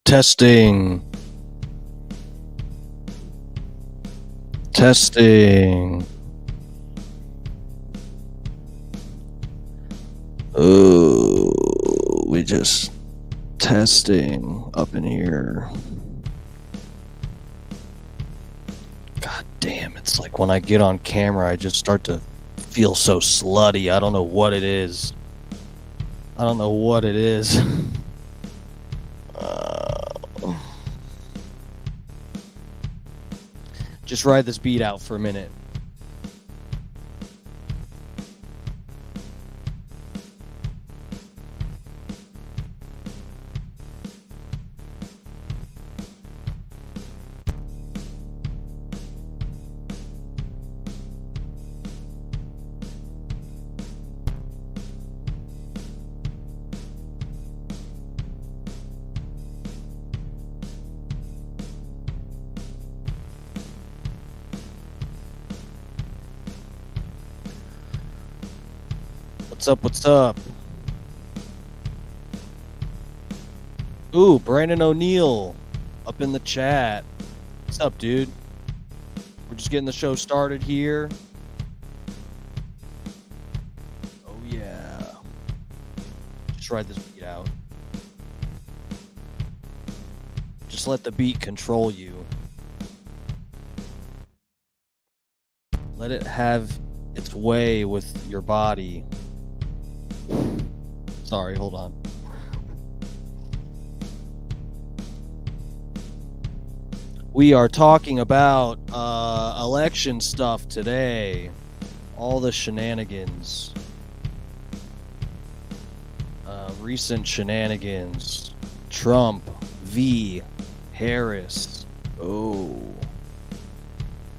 Testing. Testing. Oh, we just testing up in here. God damn, it's like when I get on camera, I just start to feel so slutty. I don't know what it is. Just ride this beat out for a minute. What's up? Ooh, Brandon O'Neill up in the chat. What's up, dude? We're just getting the show started here. Oh, yeah. Just ride this beat out. Just let the beat control you. Let it have its way with your body. Sorry, hold on. We are talking about election stuff today. All the shenanigans. Recent shenanigans. Trump v. Harris. Oh.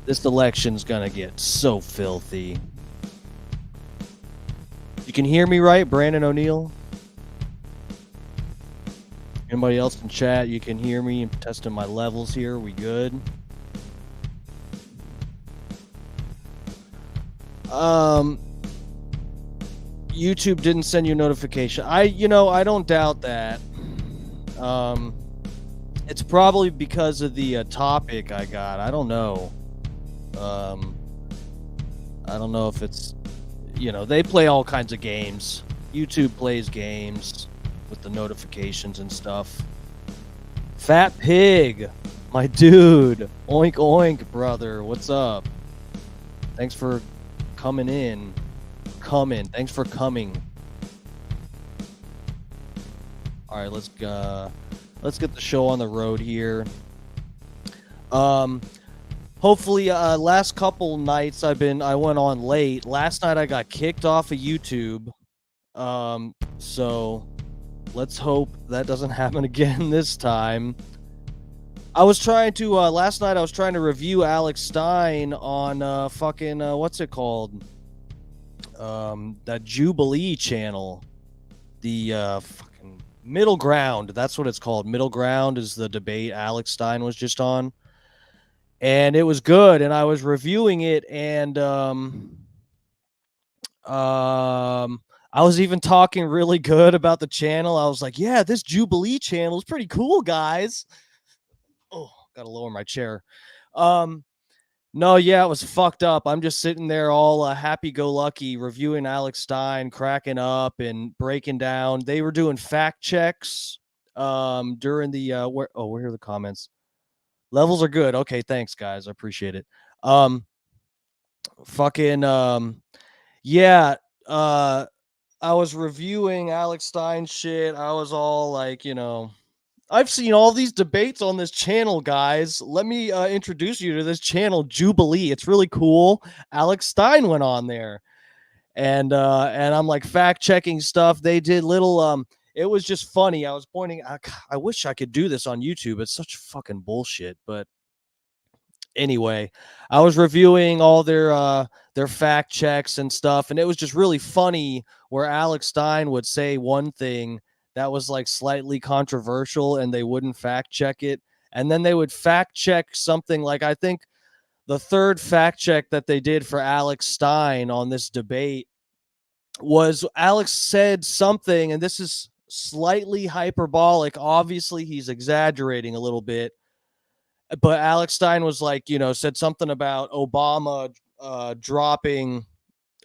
This election's gonna get so filthy. You can hear me right, Brandon O'Neill? Anybody else in chat, you can hear me? I'm testing my levels here. We good? YouTube didn't send you a notification. I don't doubt that. It's probably because of the topic I got. I don't know. I don't know if it's, they play all kinds of games. YouTube plays games with the notifications and stuff. Fat Pig, my dude. Oink oink, brother. What's up? Thanks for coming in. Thanks for coming. All right, let's get the show on the road here. Hopefully, last couple nights I went on late. Last night I got kicked off of YouTube. So let's hope that doesn't happen again this time. I was trying to last night I was trying to review Alex Stein on what's it called? That Jubilee channel. The fucking Middle Ground. That's what it's called. Middle Ground is the debate Alex Stein was just on. And it was good, and I was reviewing it, and I was even talking really good about the channel. I was like, yeah, this Jubilee channel is pretty cool, guys. Oh, gotta lower my chair. No, yeah, it was fucked up. I'm just sitting there all happy-go-lucky reviewing Alex Stein, cracking up and breaking down. They were doing fact checks during the where are the comments? Levels are good. Okay, thanks, guys. I appreciate it. Yeah. I was reviewing Alex Stein shit. I was all like, I've seen all these debates on this channel, guys. Let me introduce you to this channel, Jubilee. It's really cool. Alex Stein went on there, and I'm like fact checking stuff. They did little. It was just funny. I was pointing. I wish I could do this on YouTube. It's such fucking bullshit. But anyway, I was reviewing all their fact checks and stuff, and it was just really funny where Alex Stein would say one thing that was like slightly controversial and they wouldn't fact check it, and then they would fact check something. Like, I think the third fact check that they did for Alex Stein on this debate was Alex said something, and this is slightly hyperbolic. Obviously, he's exaggerating a little bit. But Alex Stein was like, said something about Obama dropping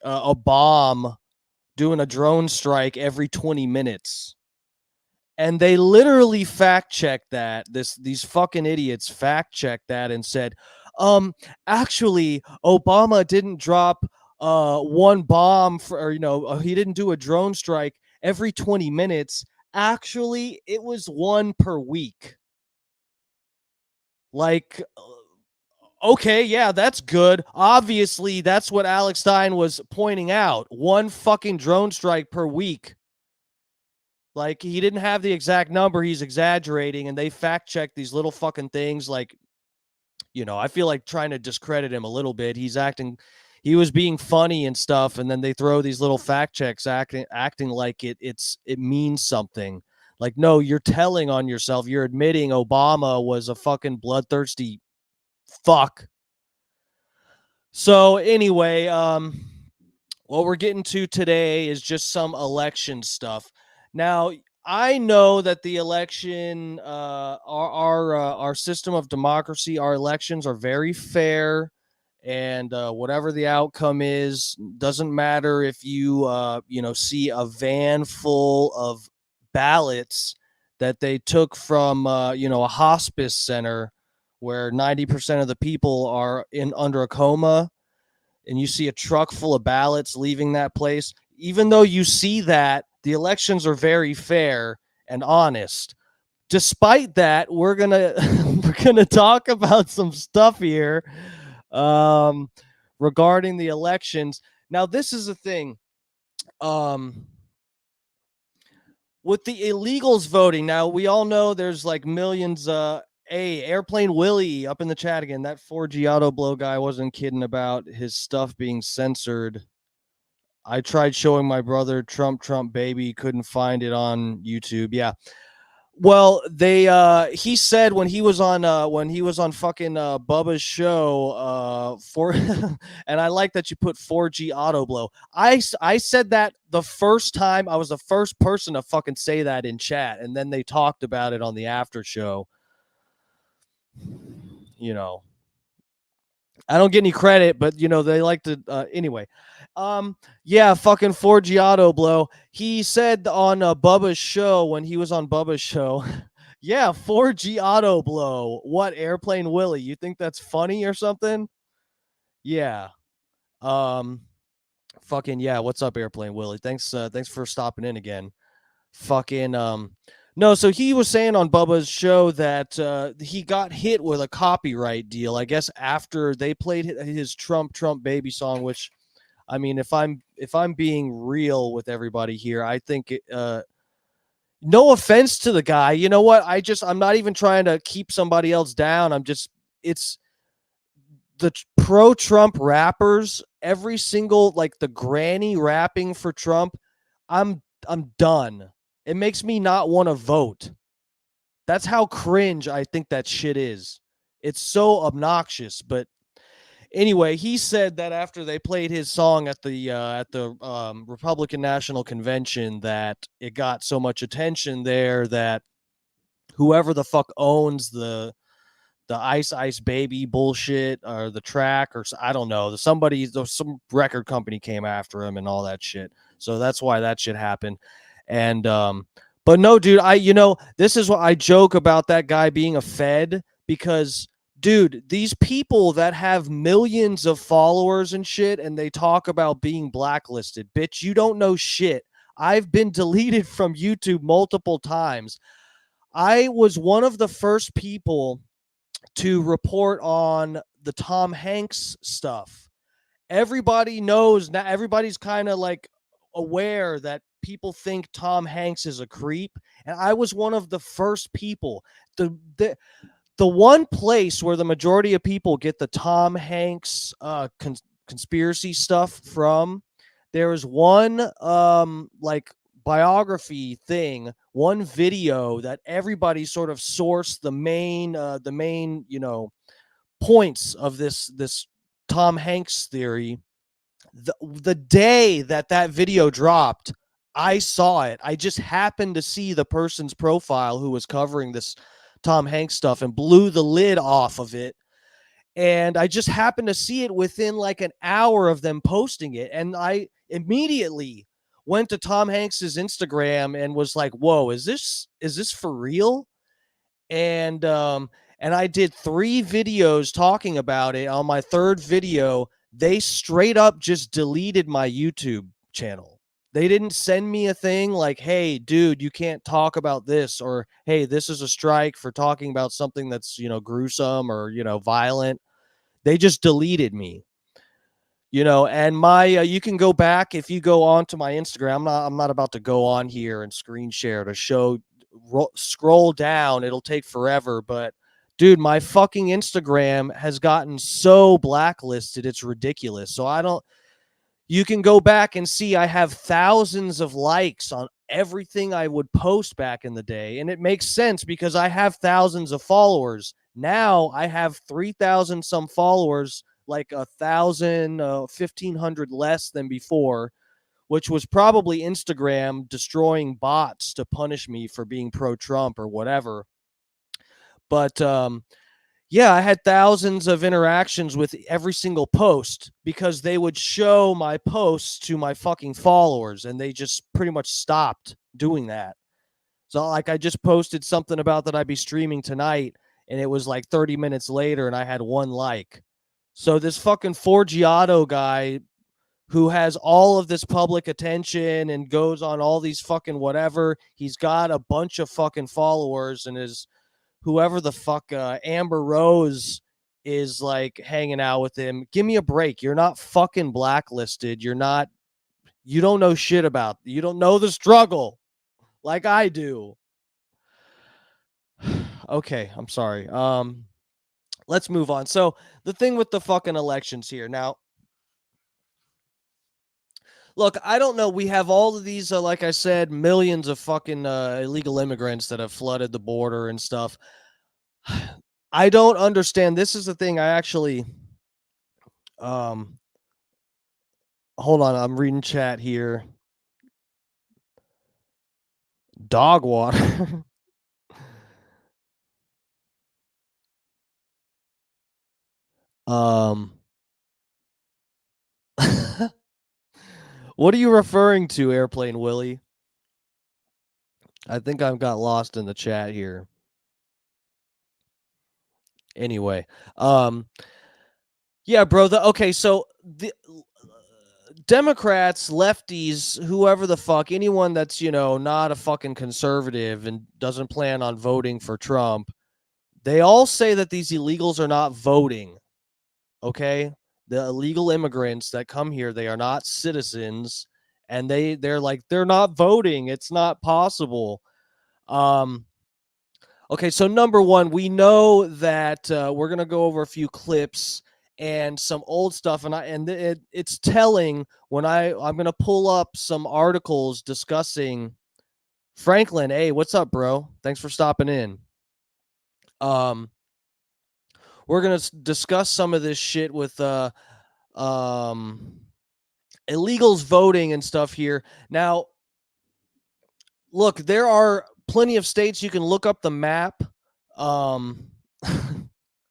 a bomb, doing a drone strike every 20 minutes. And they literally fact checked that. These fucking idiots fact checked that and said, actually, Obama didn't drop one bomb or he didn't do a drone strike every 20 minutes. Actually, it was one per week. Like, okay, yeah, that's good. Obviously, that's what Alex Stein was pointing out. One fucking drone strike per week. Like, he didn't have the exact number. He's exaggerating, and they fact check these little fucking things. Like, I feel like trying to discredit him a little bit. He was being funny and stuff, and then they throw these little fact checks, acting like it means something. Like, no, you're telling on yourself. You're admitting Obama was a fucking bloodthirsty fuck. So anyway, what we're getting to today is just some election stuff. Now, I know that the election, our system of democracy, our elections are very fair, and whatever the outcome is, doesn't matter if you, see a van full of ballots that they took from, a hospice center where 90% of the people are in under a coma, and you see a truck full of ballots leaving that place. Even though you see that, the elections are very fair and honest. Despite that, we're gonna we're gonna talk about some stuff here, um, regarding the elections. Now, this is the thing. Um, with the illegals voting, now we all know there's like millions. Hey, Airplane Willie up in the chat again. That 4G auto blow guy wasn't kidding about his stuff being censored. I tried showing my brother Trump Baby, couldn't find it on YouTube. Yeah. Well, they he said when he was on fucking Bubba's show for and I like that you put 4G auto blow. I said that the first time. I was the first person to fucking say that in chat, and then they talked about it on the after show. You know, I don't get any credit, but they like to anyway. Yeah, fucking 4G auto blow. He said on Bubba's show, when he was on Bubba's show, yeah, 4G auto blow. What, Airplane Willie? You think that's funny or something? Yeah. Um fucking yeah, what's up, Airplane Willie? Thanks for stopping in again. Fucking no, so he was saying on Bubba's show that he got hit with a copyright deal, I guess, after they played his Trump Baby song, which, I mean, if I'm being real with everybody here, I think no offense to the guy. You know what? I'm not even trying to keep somebody else down. It's the pro Trump rappers, every single, like the granny rapping for Trump. I'm done. It makes me not want to vote. That's how cringe I think that shit is. It's so obnoxious. But anyway, he said that after they played his song at the Republican National Convention, that it got so much attention there that whoever the fuck owns the Ice Baby bullshit, or the track, or I don't know, some record company came after him and all that shit. So that's why that shit happened. And but no, dude, this is what I joke about, that guy being a Fed, because dude, these people that have millions of followers and shit, and they talk about being blacklisted, bitch, you don't know shit. I've been deleted from YouTube multiple times. I was one of the first people to report on the Tom Hanks stuff. Everybody knows now, everybody's kind of like aware that people think Tom Hanks is a creep, and I was one of the first people. The one place where the majority of people get the Tom Hanks conspiracy stuff from, there is one like biography thing, one video that everybody sort of sourced the main points of this Tom Hanks theory. The day that video dropped, I saw it. I just happened to see the person's profile who was covering this Tom Hanks stuff and blew the lid off of it. And I just happened to see it within like an hour of them posting it. And I immediately went to Tom Hanks's Instagram and was like, "Whoa, is this for real?" And and I did 3 videos talking about it. On my 3rd video, they straight up just deleted my YouTube channel. They didn't send me a thing like, "Hey, dude, you can't talk about this," or, "Hey, this is a strike for talking about something that's, gruesome or, violent." They just deleted me. And my you can go back if you go on to my Instagram. I'm not about to go on here and screen share to show scroll down. It'll take forever, but dude, my fucking Instagram has gotten so blacklisted. It's ridiculous. So I don't you can go back and see I have thousands of likes on everything I would post back in the day. And it makes sense because I have thousands of followers. Now I have 3,000 some followers, like 1,000, 1,500 less than before, which was probably Instagram destroying bots to punish me for being pro Trump or whatever. But yeah, I had thousands of interactions with every single post because they would show my posts to my fucking followers and they just pretty much stopped doing that. So like I just posted something about that I'd be streaming tonight and it was like 30 minutes later and I had 1 like. So this fucking Forgiato guy who has all of this public attention and goes on all these fucking whatever, he's got a bunch of fucking followers and is whoever the fuck Amber Rose is like hanging out with him. Give me a break. You're not fucking blacklisted. You don't know shit about. You don't know the struggle like I do. Okay, I'm sorry. Let's move on. So, the thing with the fucking elections here. Now, look, I don't know. We have all of these like I said, millions of fucking illegal immigrants that have flooded the border and stuff. I don't understand. This is the thing I actually um hold on, I'm reading chat here. Dog water. um, what are you referring to, Airplane Willie? I think I've got lost in the chat here. Anyway, um, yeah, bro. Okay, so the Democrats, lefties, whoever the fuck, anyone that's not a fucking conservative and doesn't plan on voting for Trump, they all say that these illegals are not voting. Okay, the illegal immigrants that come here, they are not citizens, and they're like they're not voting. It's not possible. um okay, so number one, we know that we're gonna go over a few clips and some old stuff, and it's telling when I'm gonna pull up some articles discussing Franklin. Hey, what's up, bro? Thanks for stopping in. um we're gonna discuss some of this shit with um illegals voting and stuff here. Now, look, there are plenty of states you can look up the map. Um,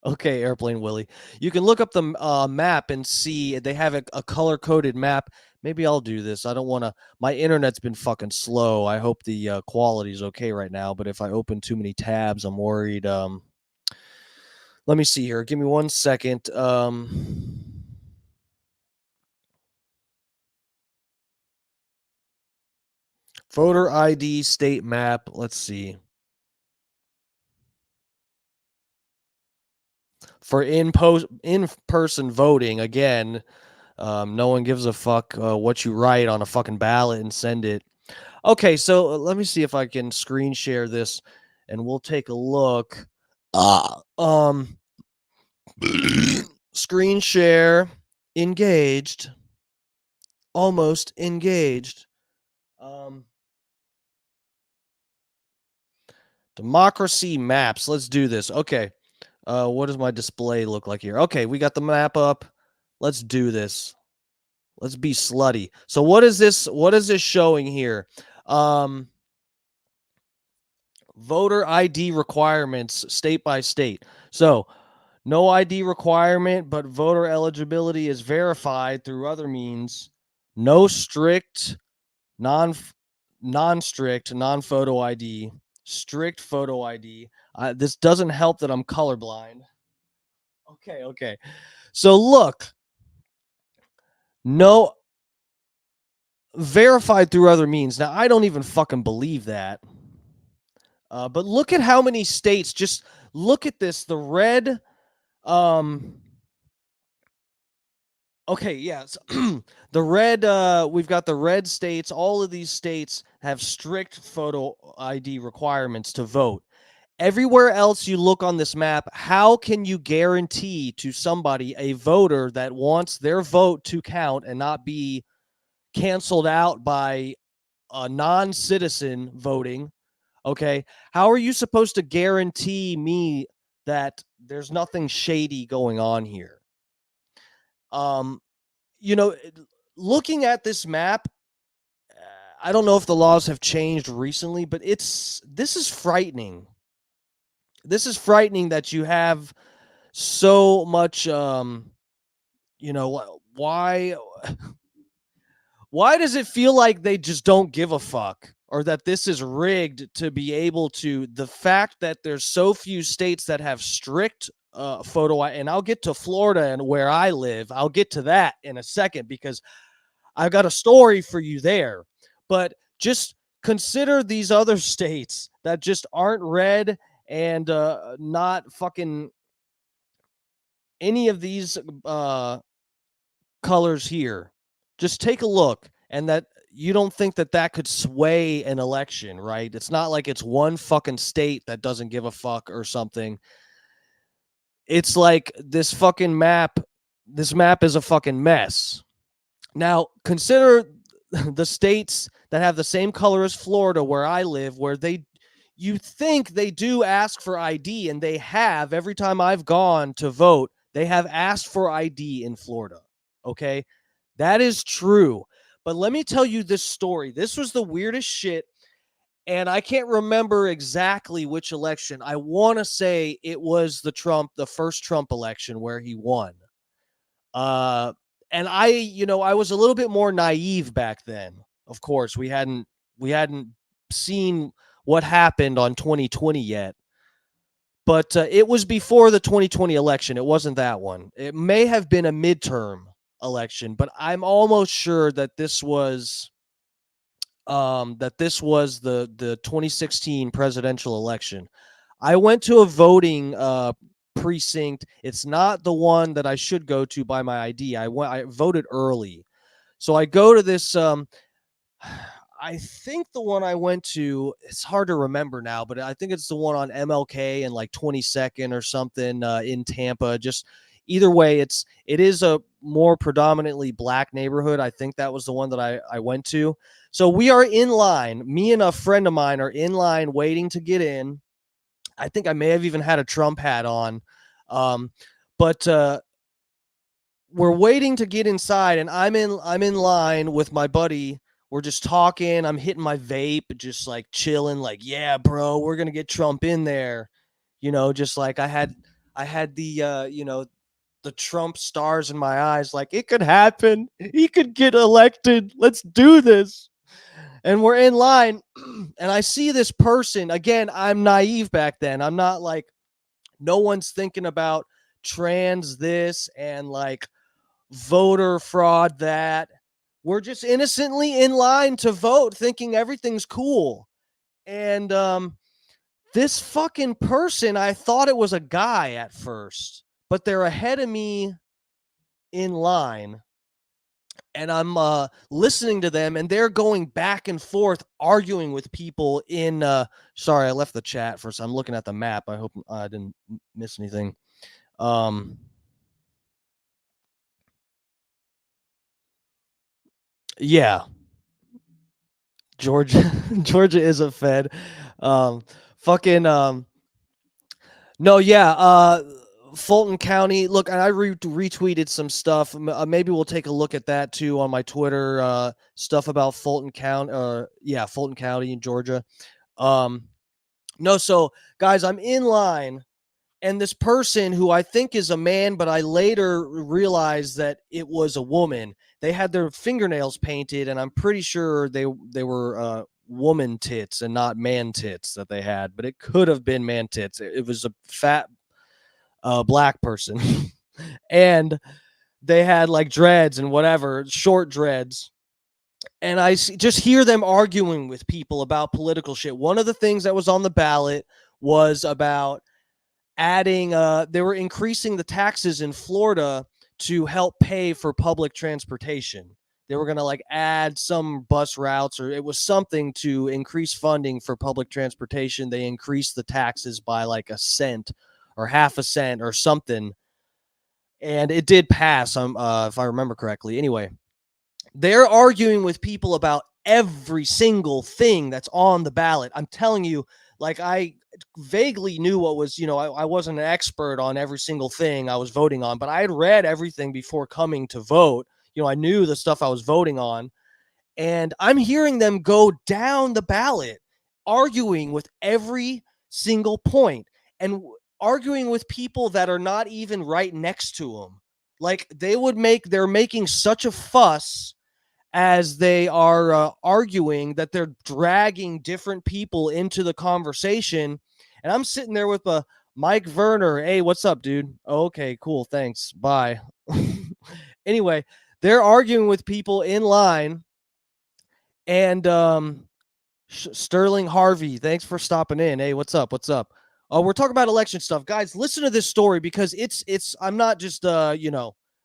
okay, Airplane Willie, you can look up the map and see they have a color coded map. Maybe I'll do this. I don't want to. My internet's been fucking slow. I hope the quality is okay right now. But if I open too many tabs, I'm worried. Let me see here. Give me 1 second. Voter ID state map. Let's see. For in-person voting, again, no one gives a fuck what you write on a fucking ballot and send it. Okay, so let me see if I can screen share this, and we'll take a look. Um, screen share engaged, almost engaged. Um, democracy maps. Let's do this. Okay. What does my display look like here? Okay, we got the map up. Let's do this. Let's be slutty. So what is this showing here? Um Voter ID requirements state by state. So, no ID requirement, but voter eligibility is verified through other means. No strict, non non-strict, non-photo ID, strict photo ID. This doesn't help that I'm colorblind. Okay, okay. So look, no verified through other means. Now I don't even fucking believe that. But look at how many states. Just look at this. The red. Um. Okay. Yes. The red. We've got the red states. All of these states have strict photo ID requirements to vote. Everywhere else you look on this map, how can you guarantee to somebody, a voter that wants their vote to count and not be canceled out by a non-citizen voting? Okay. How are you supposed to guarantee me that there's nothing shady going on here? Um, you know, looking at this map, I don't know if the laws have changed recently, but this is frightening. This is frightening that you have so much why why does it feel like they just don't give a fuck, or that this is rigged to be able to? The fact that there's so few states that have strict photo, and I'll get to Florida and where I live. I'll get to that in a second because I've got a story for you there. But just consider these other states that just aren't red and not fucking any of these colors here. Just take a look, and that you don't think that that could sway an election, right? It's not like it's one fucking state that doesn't give a fuck or something. It's like this fucking map. This map is a fucking mess. Now, consider the states that have the same color as Florida, where I live, where you think they do ask for ID, and they have. Every time I've gone to vote, they have asked for ID in Florida. Okay. That is true. But let me tell you this story. This was the weirdest shit. And I can't remember exactly which election. I want to say it was the first Trump election where he won. Uh, and I was a little bit more naive back then. Of course, we hadn't seen what happened on 2020 yet. But it was before the 2020 election. It wasn't that one. It may have been a midterm election, but I'm almost sure that this was the 2016 presidential election. I went to a voting precinct. It's not the one that I should go to by my ID. I voted early. So I go to this I think the one I went to, it's hard to remember now, but I think it's the one on MLK and like 22nd or something in Tampa. Just either way, it is a more predominantly black neighborhood. I think that was the one that I went to. So we are in line. Me and a friend of mine are in line waiting to get in. I think I may have even had a Trump hat on. But we're waiting to get inside, and I'm in line with my buddy. We're just talking. I'm hitting my vape, just like chilling, like, yeah, bro, we're gonna get Trump in there. Just like I had the Trump stars in my eyes, like it could happen. He could get elected. Let's do this. And we're in line, and I see this person. Again, I'm naive back then. I'm not like, no one's thinking about trans this and like voter fraud that. We're just innocently in line to vote, thinking everything's cool. And this fucking person, I thought it was a guy at first, but they're ahead of me in line. And I'm listening to them, and they're going back and forth, arguing with people in. Sorry, I left the chat first. I'm looking at the map. I hope I didn't miss anything. Um, yeah, Georgia, Georgia is a Fed. Fucking no, yeah. Fulton County. Look, and I retweeted some stuff. Maybe we'll take a look at that too on my Twitter. Stuff about Fulton County. Yeah, Fulton County in Georgia. Um, no, so guys, I'm in line, and this person who I think is a man, but I later realized that it was a woman. They had their fingernails painted, and I'm pretty sure they were woman tits and not man tits that they had, but it could have been man tits. It was a fat black person, and they had like dreads and whatever, short dreads. And just hear them arguing with people about political shit. One of the things that was on the ballot was about adding they were increasing the taxes in Florida to help pay for public transportation. They were going to like add some bus routes, or it was something to increase funding for public transportation. They increased the taxes by like a cent or half a cent or something, and it did pass, if I remember correctly. Anyway, they're arguing with people about every single thing that's on the ballot. I'm telling you, like, I vaguely knew what was, I wasn't an expert on every single thing I was voting on, but I had read everything before coming to vote. I knew the stuff I was voting on, and I'm hearing them go down the ballot, arguing with every single point, and arguing with people that are not even right next to them. Like, they're making such a fuss as they are arguing, that they're dragging different people into the conversation. And I'm sitting there with a Mike Werner. Hey, what's up, dude? Okay, cool. Thanks. Bye. Anyway, they're arguing with people in line. And Sterling Harvey, thanks for stopping in. Hey, what's up? What's up? We're talking about election stuff, guys. Listen to this story, because it's. I'm not just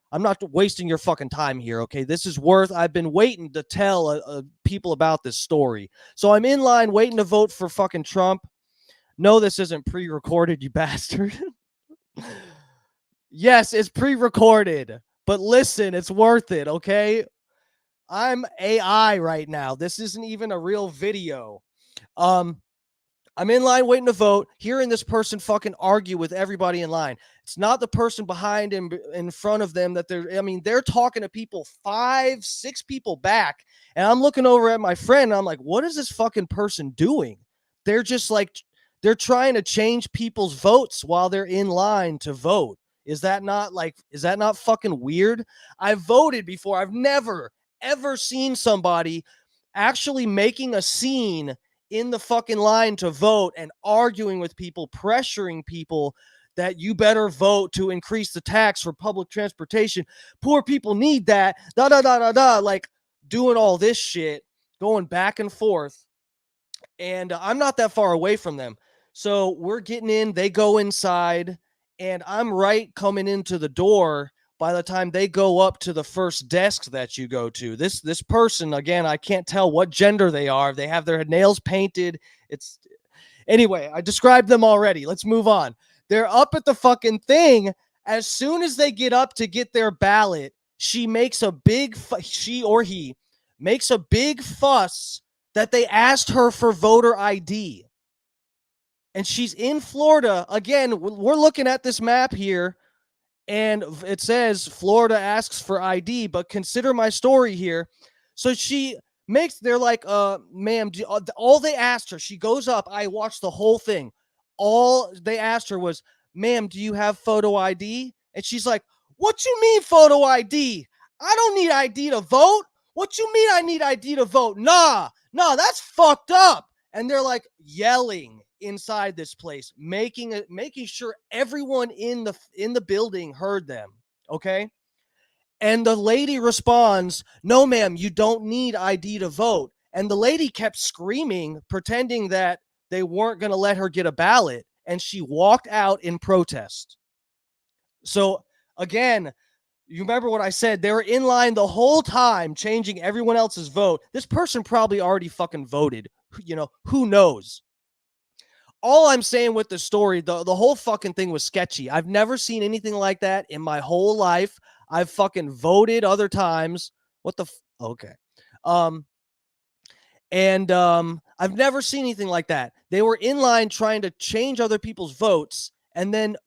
I'm not wasting your fucking time here. Okay, this is worth. I've been waiting to tell people about this story. So I'm in line waiting to vote for fucking Trump. No, this isn't pre-recorded, you bastard. Yes, it's pre-recorded, but listen, it's worth it. Okay, I'm AI right now. This isn't even a real video. Um, I'm in line waiting to vote, hearing this person fucking argue with everybody in line. It's not the person behind him in front of them that they're talking to people 5, 6 people back. And I'm looking over at my friend and I'm like, what is this fucking person doing? They're just like, they're trying to change people's votes while they're in line to vote. Is that not fucking weird? I've voted before. I've never, ever seen somebody actually making a scene in the fucking line to vote and arguing with people, pressuring people that you better vote to increase the tax for public transportation. Poor people need that. Da da da da da. Like, doing all this shit, going back and forth. And I'm not that far away from them. So we're getting in, they go inside, and I'm right coming into the door by the time they go up to the first desk that you go to. This person, again, I can't tell what gender they are. They have their nails painted. It's Anyway, I described them already. Let's move on. They're up at the fucking thing. As soon as they get up to get their ballot, she or he makes a big fuss that they asked her for voter ID. And she's in Florida. Again, we're looking at this map here, and it says Florida asks for ID, but consider my story here. So they're like, ma'am, all they asked her, she goes up. I watched the whole thing. All they asked her was, ma'am, do you have photo ID? And she's like, what you mean photo ID? I don't need ID to vote. What you mean I need ID to vote? Nah, that's fucked up. And they're like yelling inside this place, making sure everyone in the building heard them. Okay. And the lady responds, no, ma'am, you don't need ID to vote. And the lady kept screaming, pretending that they weren't going to let her get a ballot. And she walked out in protest. So again, you remember what I said? They were in line the whole time, changing everyone else's vote. This person probably already fucking voted. Who knows? All I'm saying with the story, the whole fucking thing was sketchy. I've never seen anything like that in my whole life. I've fucking voted other times. Okay. Um, and I've never seen anything like that. They were in line trying to change other people's votes, and then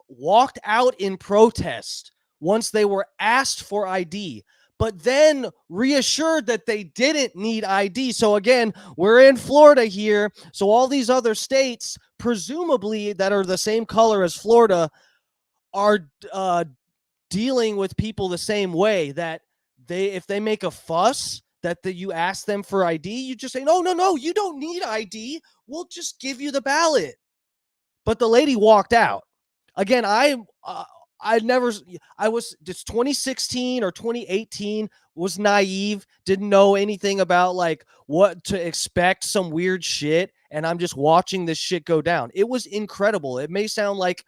walked out in protest once they were asked for ID, but then reassured that they didn't need ID. So again, we're in Florida here. So all these other states, presumably that are the same color as Florida, are dealing with people the same way. That if they make a fuss, you ask them for ID, you just say, no, no, no, you don't need ID. We'll just give you the ballot. But the lady walked out. Again, I never, I was just 2016 or 2018, was naive, didn't know anything about like what to expect, some weird shit. And I'm just watching this shit go down. It was incredible. It may sound like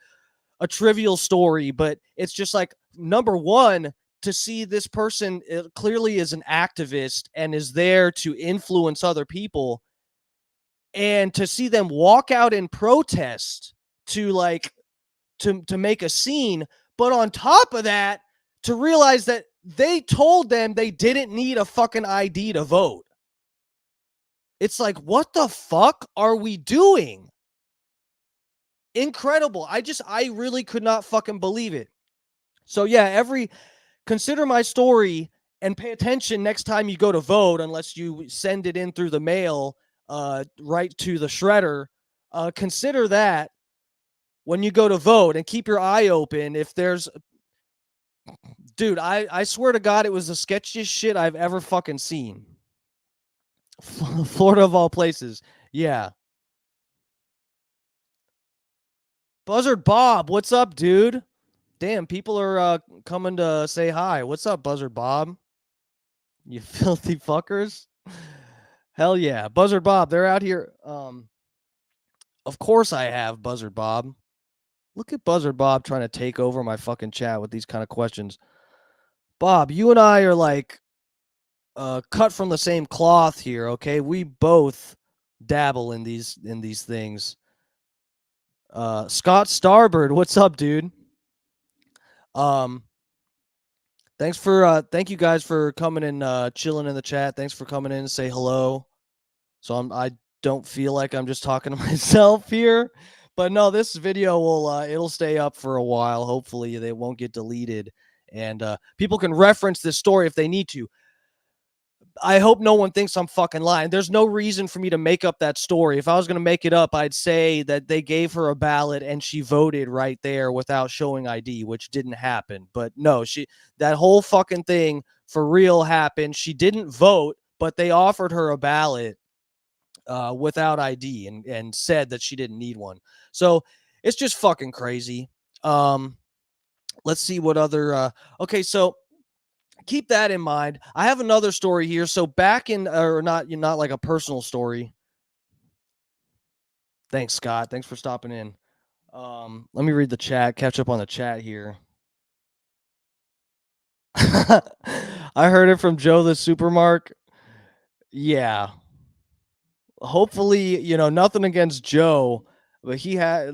a trivial story, but it's just like, number one, to see this person clearly is an activist and is there to influence other people, and to see them walk out in protest to like to make a scene, but on top of that, to realize that they told them they didn't need a fucking ID to vote. It's like, what the fuck are we doing? Incredible. I really could not fucking believe it. So yeah, consider my story and pay attention next time you go to vote, unless you send it in through the mail, right to the shredder. Consider that when you go to vote, and keep your eye open if there's, dude, I swear to God, it was the sketchiest shit I've ever fucking seen. Florida of all places. Yeah. Buzzard Bob, what's up, dude? Damn, people are coming to say hi. What's up, Buzzard Bob? You filthy fuckers. Hell yeah. Buzzard Bob, they're out here. Of course I have, Buzzard Bob. Look at Buzzard Bob trying to take over my fucking chat with these kind of questions. Bob, you and I are like cut from the same cloth here, okay? We both dabble in these things. Scott Starbird, what's up, dude? Um, thank you guys for coming and chilling in the chat. Thanks for coming in and say hello. So I don't feel like I'm just talking to myself here, but no, this video will it'll stay up for a while. Hopefully, they won't get deleted, and people can reference this story if they need to. I hope no one thinks I'm fucking lying. There's no reason for me to make up that story. If I was going to make it up, I'd say that they gave her a ballot and she voted right there without showing ID, which didn't happen. But no, that whole fucking thing for real happened. She didn't vote, but they offered her a ballot without ID, and said that she didn't need one. So it's just fucking crazy. Let's see what other okay, so keep that in mind. I have another story here. So back in, or not like a personal story. Thanks, Scott. Thanks for stopping in. Let me read the chat, catch up on the chat here. I heard it from Joe the Supermark. Yeah. Hopefully, nothing against Joe, but he has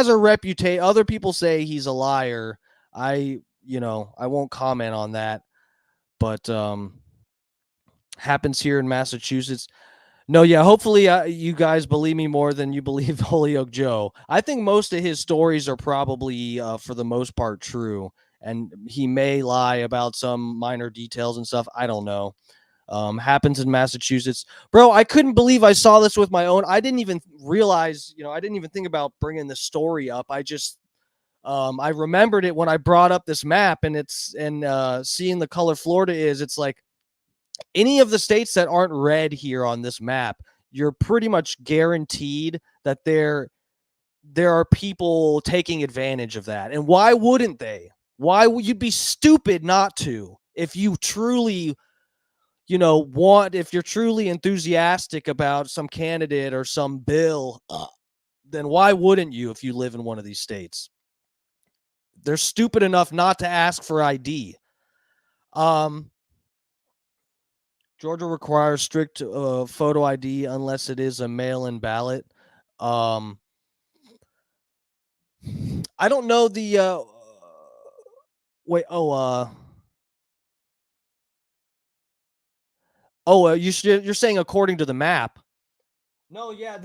a reputation. Other people say he's a liar. I won't comment on that, but happens here in Massachusetts. No, yeah, hopefully you guys believe me more than you believe Holyoke Joe. I think most of his stories are probably, for the most part, true, and he may lie about some minor details and stuff. I don't know. Happens in Massachusetts. Bro, I couldn't believe I saw this with my own. I didn't even realize, I didn't even think about bringing the story up. I remembered it when I brought up this map, and seeing the color Florida is, it's like, any of the states that aren't red here on this map, you're pretty much guaranteed that there are people taking advantage of that. And why wouldn't they? Why would you be stupid not to? If you truly, if you're truly enthusiastic about some candidate or some bill, then why wouldn't you if you live in one of these states? They're stupid enough not to ask for ID. Georgia requires strict photo ID unless it is a mail-in ballot. I don't know the wait. You're saying according to the map. No, yeah,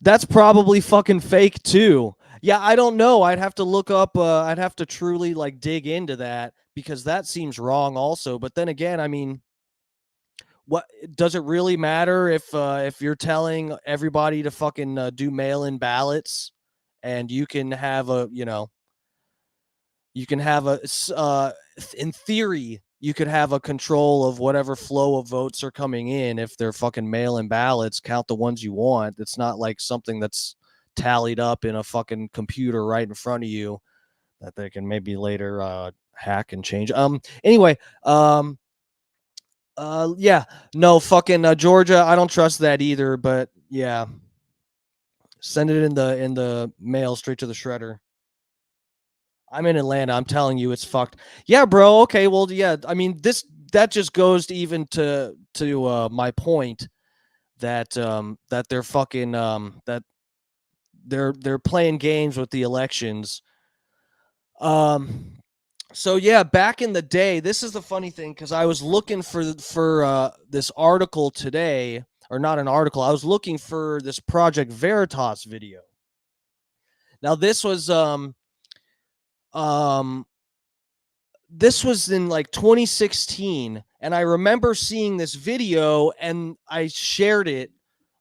that's probably fucking fake too. Yeah, I don't know. I'd have to look up. I'd have to truly like dig into that because that seems wrong, also. But then again, I mean, what does it really matter if you're telling everybody to fucking do mail-in ballots, and you can have a you can have in theory you could have a control of whatever flow of votes are coming in if they're fucking mail-in ballots, count the ones you want. It's not like something that's tallied up in a fucking computer right in front of you that they can maybe later hack and change. Anyway, yeah, no, fucking Georgia, I don't trust that either, but yeah, send it in the mail straight to the shredder. I'm in Atlanta. I'm telling you, it's fucked. Yeah, bro. Okay, well, yeah. I mean, this that just goes to even to my point that that they're fucking that they're playing games with the elections. Um, so yeah, back in the day, this is the funny thing because I was looking for this article today, or not an article. I was looking for this Project Veritas video. Now um this was in like 2016, and I remember seeing this video and I shared it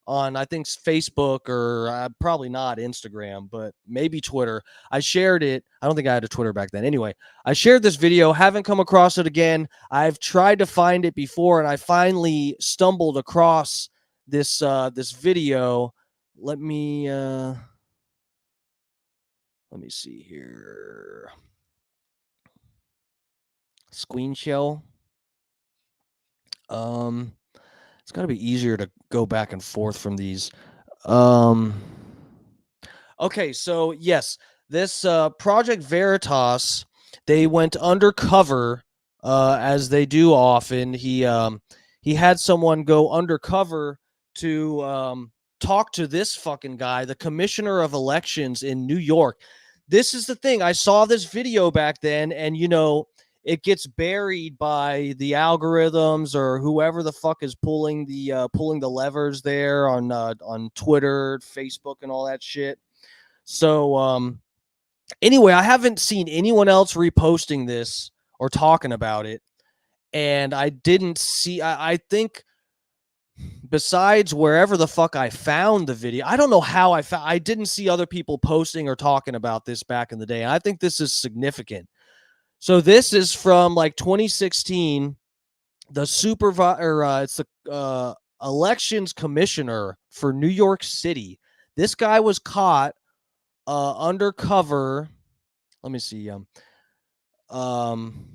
on, I think, Facebook, or probably not Instagram, but maybe Twitter. I shared it. I don't think I had a Twitter back then. Anyway, I shared this video, haven't come across it again. I've tried to find it before, and I finally stumbled across this video. Let me see here. Screen shell. Um it's got to be easier to go back and forth from these. Um Okay, so yes, this Project Veritas, they went undercover, as they do often. He had someone go undercover to talk to this fucking guy, the commissioner of elections in New York. This is the thing. I saw this video back then, and it gets buried by the algorithms or whoever the fuck is pulling the levers there on Twitter, Facebook, and all that shit. So anyway, I haven't seen anyone else reposting this or talking about it. And I didn't see, I think, besides wherever the fuck I found the video, I don't know how I didn't see other people posting or talking about this back in the day. And I think this is significant. So this is from like 2016. The supervisor, it's the elections commissioner for New York City. This guy was caught undercover. Let me see. Um,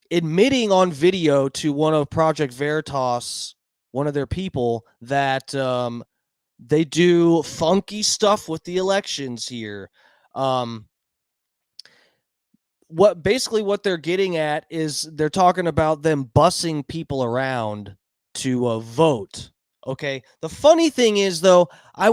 admitting on video to one of Project Veritas, one of their people, that they do funky stuff with the elections here. Um, what they're getting at is they're talking about them bussing people around to vote. Okay. The funny thing is, though, I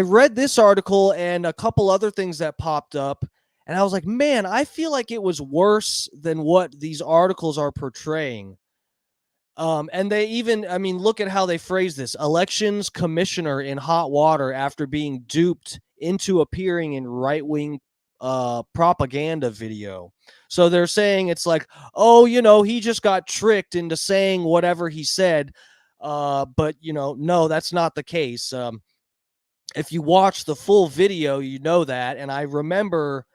read this article and a couple other things that popped up, and I was like, man, I feel like it was worse than what these articles are portraying. And they even, I mean, look at how they phrase this: elections commissioner in hot water after being duped into appearing in right wing propaganda video. So they're saying it's like, oh, he just got tricked into saying whatever he said. But no, that's not the case. If you watch the full video, you know that. And I remember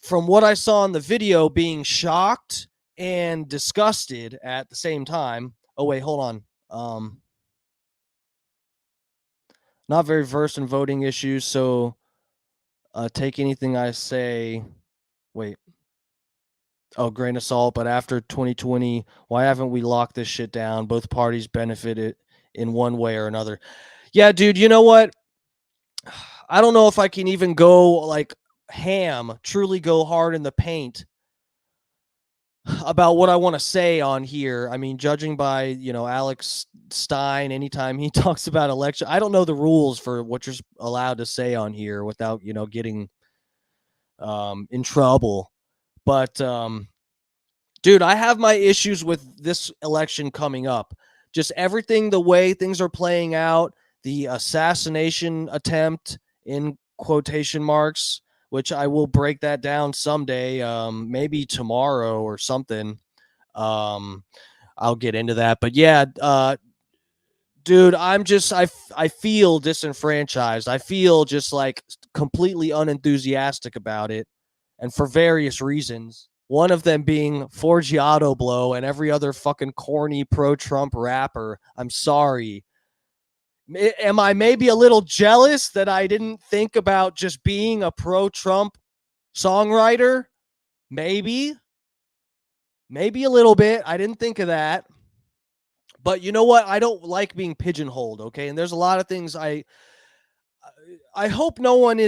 from what I saw in the video being shocked and disgusted at the same time. Oh wait, hold on. Not very versed in voting issues, so take anything I say. Wait. Oh, grain of salt. But after 2020, why haven't we locked this shit down? Both parties benefited in one way or another. Yeah, dude. You know what? I don't know if I can even go like ham, truly go hard in the paint about what I want to say on here. I mean, judging by, Alex Stein, anytime he talks about election, I don't know the rules for what you're allowed to say on here without, getting in trouble. But dude, I have my issues with this election coming up. Just everything, the way things are playing out, the assassination attempt in quotation marks, which I will break that down someday, maybe tomorrow or something. Um, I'll get into that, but yeah, dude, I feel disenfranchised. I feel just like completely unenthusiastic about it, and for various reasons. One of them being Forgiato Blow and every other fucking corny pro Trump rapper. I'm sorry. Am I maybe a little jealous that I didn't think about just being a pro Trump songwriter? Maybe. Maybe a little bit. I didn't think of that. But you know what? I don't like being pigeonholed, okay? And there's a lot of things I hope no one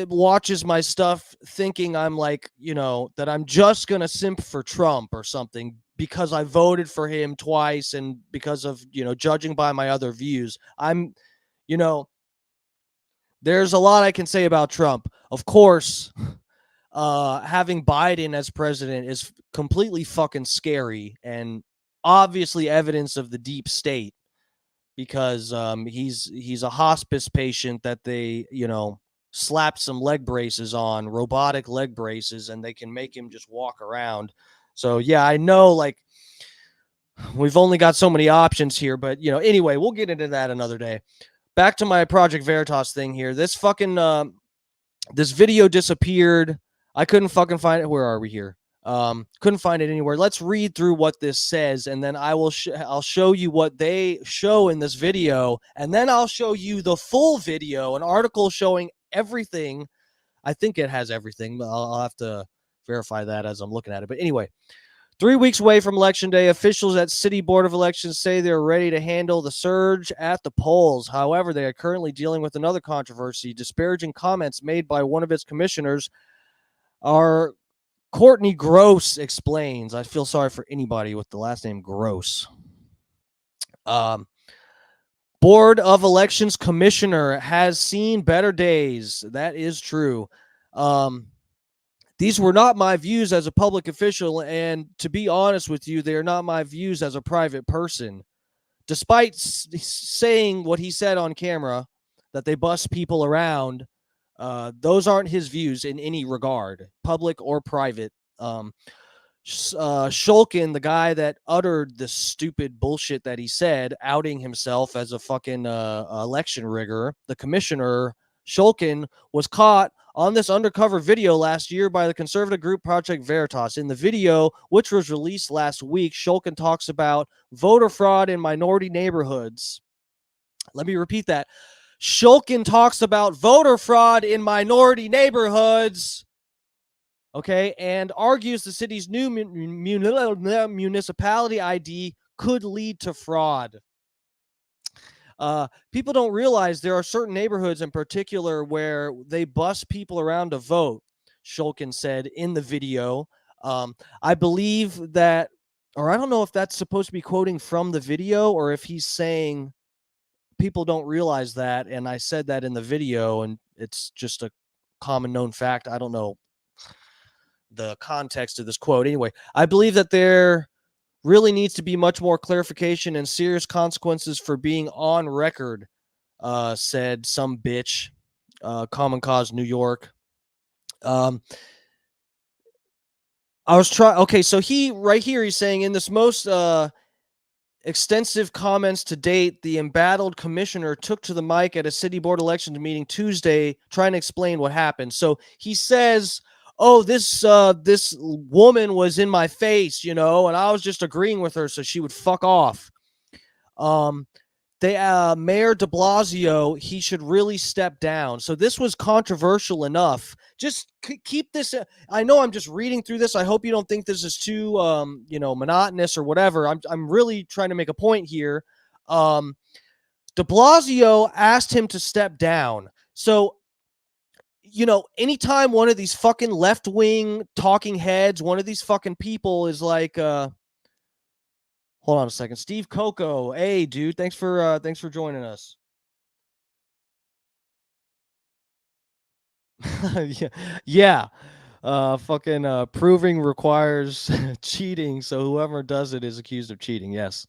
watches my stuff thinking I'm like, that I'm just going to simp for Trump or something because I voted for him twice and because of, judging by my other views. You know, there's a lot I can say about Trump. Of course, having Biden as president is completely fucking scary and obviously evidence of the deep state because he's a hospice patient that they slapped some leg braces on, robotic leg braces, and they can make him just walk around. So yeah, I know like we've only got so many options here, but anyway, we'll get into that another day. Back to my Project Veritas thing here. This fucking this video disappeared. I couldn't fucking find it. Where are we here? Couldn't find it anywhere. Let's read through what this says, and then I'll show you what they show in this video, and then I'll show you the full video, an article showing everything. I think it has everything, but I'll have to verify that as I'm looking at it. But anyway, 3 weeks away from Election Day, officials at City Board of Elections say they're ready to handle the surge at the polls. However, they are currently dealing with another controversy. Disparaging comments made by one of its commissioners are Courtney Gross explains. I feel sorry for anybody with the last name Gross. Board of Elections commissioner has seen better days. That is true. These were not my views as a public official, and to be honest with you, they are not my views as a private person. Despite saying what he said on camera, that they bust people around, those aren't his views in any regard, public or private. Shulkin, the guy that uttered the stupid bullshit that he said, outing himself as a fucking election rigger, the commissioner, Shulkin, was caught on this undercover video last year by the conservative group Project Veritas. In the video, which was released last week, Shulkin talks about voter fraud in minority neighborhoods. Let me repeat that. Shulkin talks about voter fraud in minority neighborhoods. Okay, and argues the city's new municipality ID could lead to fraud. People don't realize there are certain neighborhoods in particular where they bus people around to vote, Shulkin said in the video. I believe that, or I don't know if that's supposed to be quoting from the video or if he's saying people don't realize that, and I said that in the video, and it's just a common known fact. I don't know the context of this quote. Anyway, I believe that there really needs to be much more clarification and serious consequences for being on record, said some bitch, Common Cause New York. I was trying. Okay, so he right here, he's saying in this most extensive comments to date, the embattled commissioner took to the mic at a city board elections meeting Tuesday, trying to explain what happened. So he says, "Oh, this woman was in my face, and I was just agreeing with her so she would fuck off." Mayor de Blasio, he should really step down. So this was controversial enough. Just keep this. I know I'm just reading through this. I hope you don't think this is too, monotonous or whatever. I'm really trying to make a point here. De Blasio asked him to step down. So, anytime one of these fucking left-wing talking heads, one of these fucking people is like, hold on a second. Steve Coco. Hey, dude. Thanks for joining us. Yeah. Yeah. Fucking proving requires cheating, so whoever does it is accused of cheating. Yes.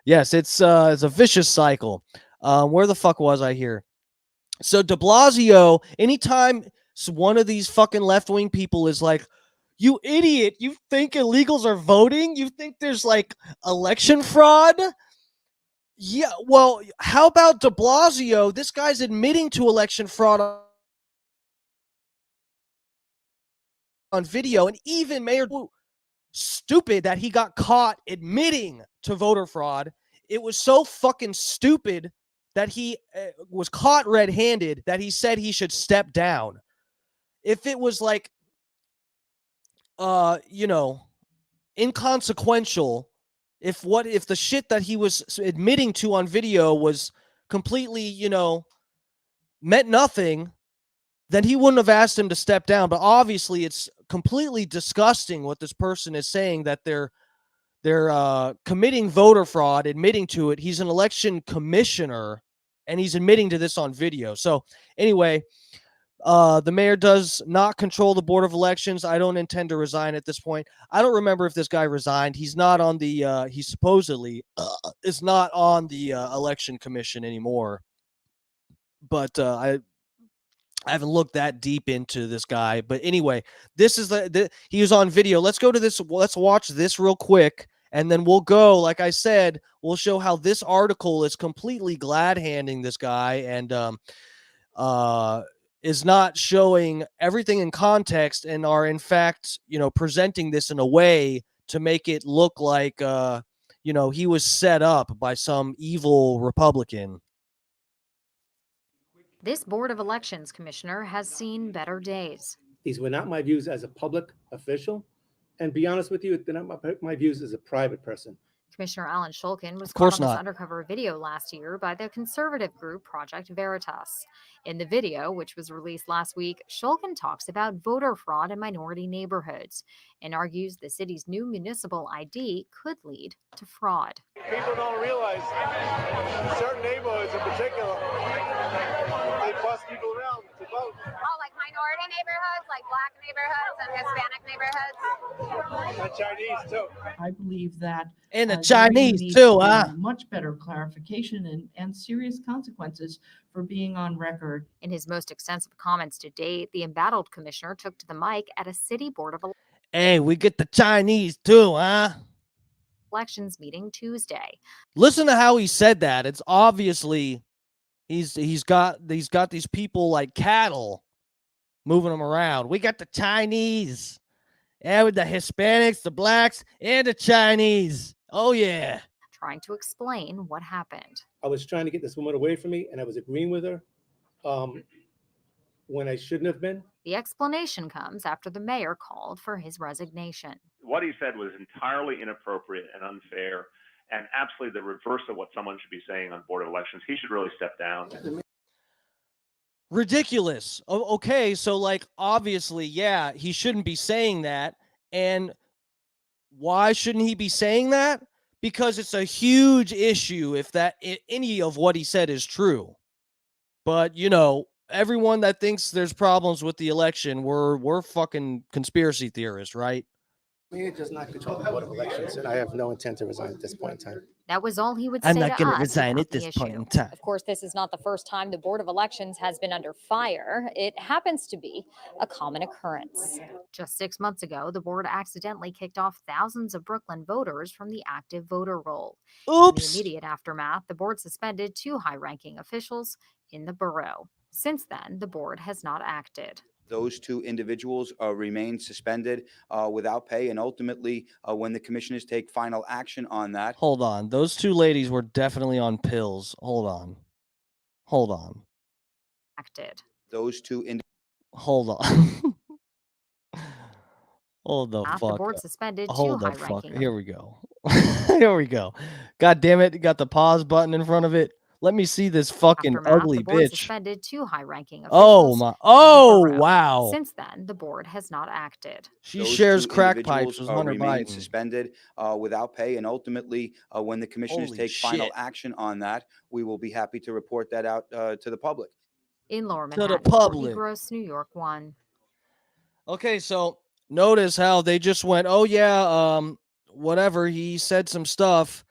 Yes, it's a vicious cycle. Where the fuck was I here? So De Blasio, anytime one of these fucking left wing people is like, "You idiot! You think illegals are voting? You think there's like election fraud?" Yeah, well, how about De Blasio? This guy's admitting to election fraud on video, and even Mayor stupid that he got caught admitting to voter fraud. It was so fucking stupid that he was caught red-handed that he said he should step down. If it was like you know, inconsequential, if the shit that he was admitting to on video was completely, meant nothing, then he wouldn't have asked him to step down. But obviously it's completely disgusting what this person is saying, that they're committing voter fraud, admitting to it. He's an election commissioner and he's admitting to this on video. So anyway, the mayor does not control the board of elections. I don't intend to resign at this point. I don't remember if this guy resigned. He's not on the he supposedly is not on the election commission anymore. But I haven't looked that deep into this guy. But anyway, this is he was on video. Let's go to this. Let's watch this real quick, and then we'll go. Like I said, we'll show how this article is completely glad handing this guy and uh, is not showing everything in context, and are in fact, presenting this in a way to make it look like he was set up by some evil Republican. This Board of Elections commissioner has seen better days. These were not my views as a public official. And be honest with you, they're not my views as a private person. Commissioner Alan Shulkin was Of course caught on this not. undercover video last year by the conservative group Project Veritas. In the video, which was released last week, Shulkin talks about voter fraud in minority neighborhoods and argues the city's new municipal ID could lead to fraud. People don't realize certain neighborhoods in particular, they bus people around to vote. Oh, like minority neighborhoods, like black neighborhoods and Hispanic neighborhoods. And Chinese too. I believe that And the there Chinese needs too, to be huh? much better clarification and serious consequences for being on record. In his most extensive comments to date, the embattled commissioner took to the mic at a city board of Hey, we get the Chinese too, huh? elections meeting Tuesday. Listen to how he said that. It's obviously he's got these people like cattle, moving them around. We got the Chinese, and with the Hispanics, the blacks, and the Chinese. Oh yeah. Trying to explain what happened. I was trying to get this woman away from me, and I was agreeing with her when I shouldn't have been. The explanation comes after the mayor called for his resignation. What he said was entirely inappropriate and unfair, and absolutely the reverse of what someone should be saying on Board of Elections. He should really step down. Ridiculous. Okay, so like obviously, yeah, he shouldn't be saying that. And why shouldn't he be saying that? Because it's a huge issue if any of what he said is true. But everyone that thinks there's problems with the election, we're fucking conspiracy theorists, right? We does not control the Board of Elections, and I have no intent to resign at this point in time. That was all he would I'm say not to gonna us resign about at this the point issue. in time. Of course, this is not the first time the Board of Elections has been under fire. It happens to be a common occurrence. Just 6 months ago, the board accidentally kicked off thousands of Brooklyn voters from the active voter roll. In the Oops. immediate aftermath, the board suspended 2 high-ranking officials in the borough. Since then, the board has not acted. Those 2 individuals remain suspended without pay, and ultimately, when the commissioners take final action on that. Hold on. Those 2 ladies were definitely on pills. Hold on. Acted. Those 2 Hold on. Hold the The fuck. board suspended 2 Hold the fuck. high-ranking Here we go. Here we go. God damn it. Got the pause button in front of it. Let me see this fucking aftermath, ugly the board bitch. suspended 2 high-ranking Oh officials. my. in the Oh, borough. wow. Since then, the board has not acted. She Those shares 2 crack individuals, pipes with Hunter remain Biden. suspended without pay, and ultimately, when the commissioners Holy take final shit. action on that, we will be happy to report that out to the public. In Lower To the Manhattan, Courtney public. Gross, New York 1. Okay, so notice how they just went, oh yeah, whatever, he said some stuff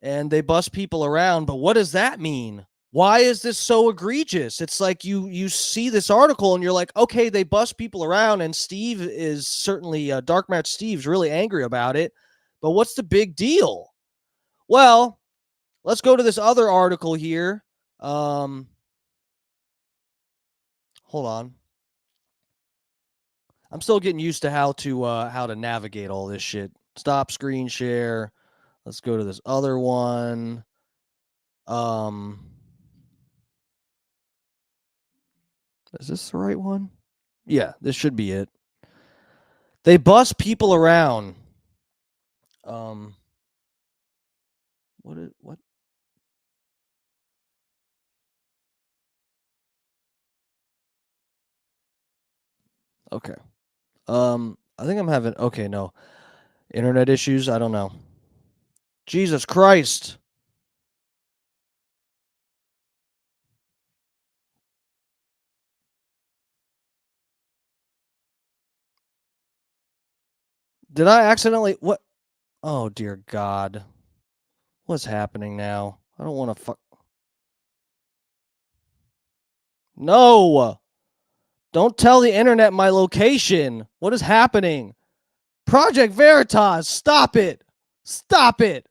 and they bust people around, but what does that mean? Why is this so egregious? It's like you see this article and you're like, okay, they bust people around, and Steve is certainly Dark Match Steve's really angry about it. But what's the big deal? Well, let's go to this other article here. Hold on. I'm still getting used to how to navigate all this shit. Stop screen share. Let's go to this other one. Is this the right one? Yeah, this should be it. They bust people around. What? Okay. I think I'm having no. Internet issues, I don't know. Jesus Christ. Did I accidentally what? Oh dear God. What's happening now? I don't want to fuck. No. Don't tell the internet my location. What is happening? Project Veritas, stop it. Stop it.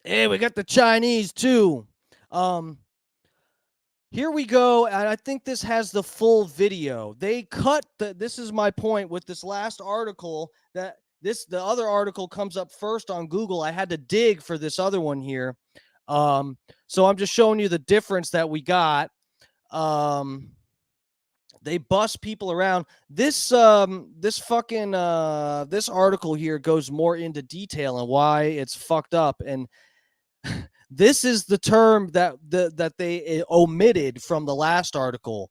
Hey, we got the Chinese too. Here we go, and I think this has the full video. They cut this is my point with this last article, that the other article comes up first on Google. I had to dig for this other one here. So I'm just showing you the difference that we got. They bust people around. This fucking this article here goes more into detail on why it's fucked up, and this is the term that they omitted from the last article.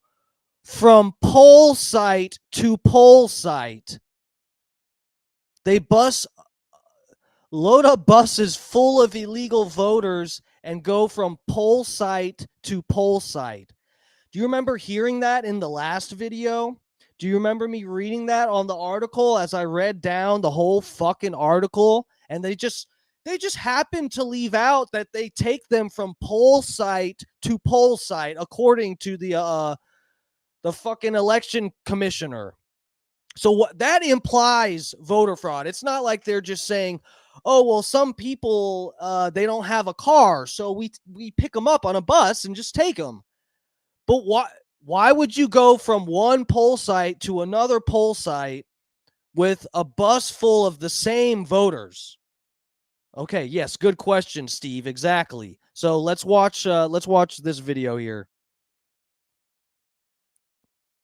From poll site to poll site. They load up buses full of illegal voters and go from poll site to poll site. Do you remember hearing that in the last video? Do you remember me reading that on the article as I read down the whole fucking article? And they just happen to leave out that they take them from poll site to poll site according to the fucking election commissioner. So what that implies voter fraud. It's not like they're just saying, "Oh, well, some people they don't have a car, so we pick them up on a bus and just take them." But why would you go from one poll site to another poll site with a bus full of the same voters? Okay, yes, good question, Steve. Exactly. So let's watch this video here.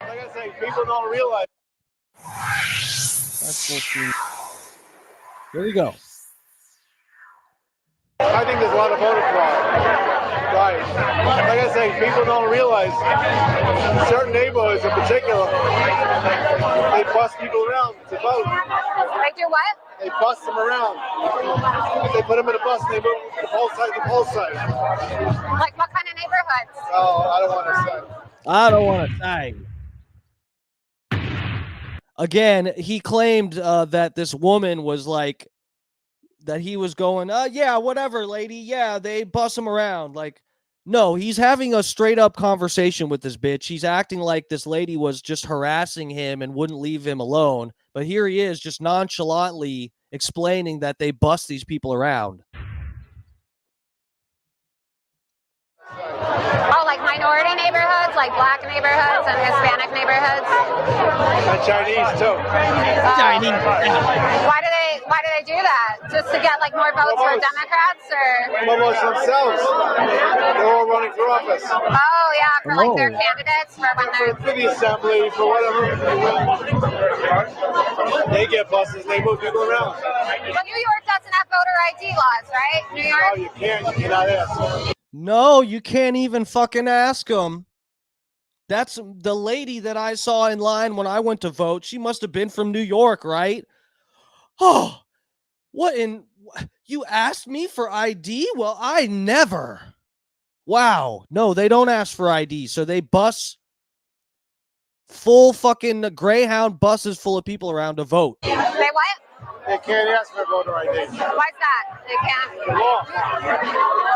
Like I say, people don't realize. That's full screen. Here we go. I think there's a lot of voter fraud. Right. Like I say, people don't realize certain neighborhoods in particular, they bust people around to vote. They do what? They bust them around. They put them in a bus, they move from poll site to poll site. Like what kind of neighborhoods? Oh, I don't want to say. I don't want to say. Again, he claimed that this woman was like, that he was going, yeah, whatever, lady. Yeah, they bust him around. Like, no, he's having a straight up conversation with this bitch. He's acting like this lady was just harassing him and wouldn't leave him alone. But here he is just nonchalantly explaining that they bust these people around. Oh, like minority neighborhoods, like black neighborhoods and Hispanic neighborhoods. And Chinese too. Chinese. Why do they do that? Just to get like more votes for Democrats, or? Almost themselves. They're all running for office. Oh yeah, for like their candidates for when they're. For the assembly, for whatever. They get buses, they move people around. But New York doesn't have voter ID laws, right? New York. No, you can't. You cannot ask. No, you can't even fucking ask them. That's the lady that I saw in line when I went to vote. She must have been from New York, right? Oh, you asked me for ID? Well, I never. Wow. No, they don't ask for ID. So they bus full fucking Greyhound buses full of people around to vote. They what? They can't ask for voter ID. Why's that? They can't. The law.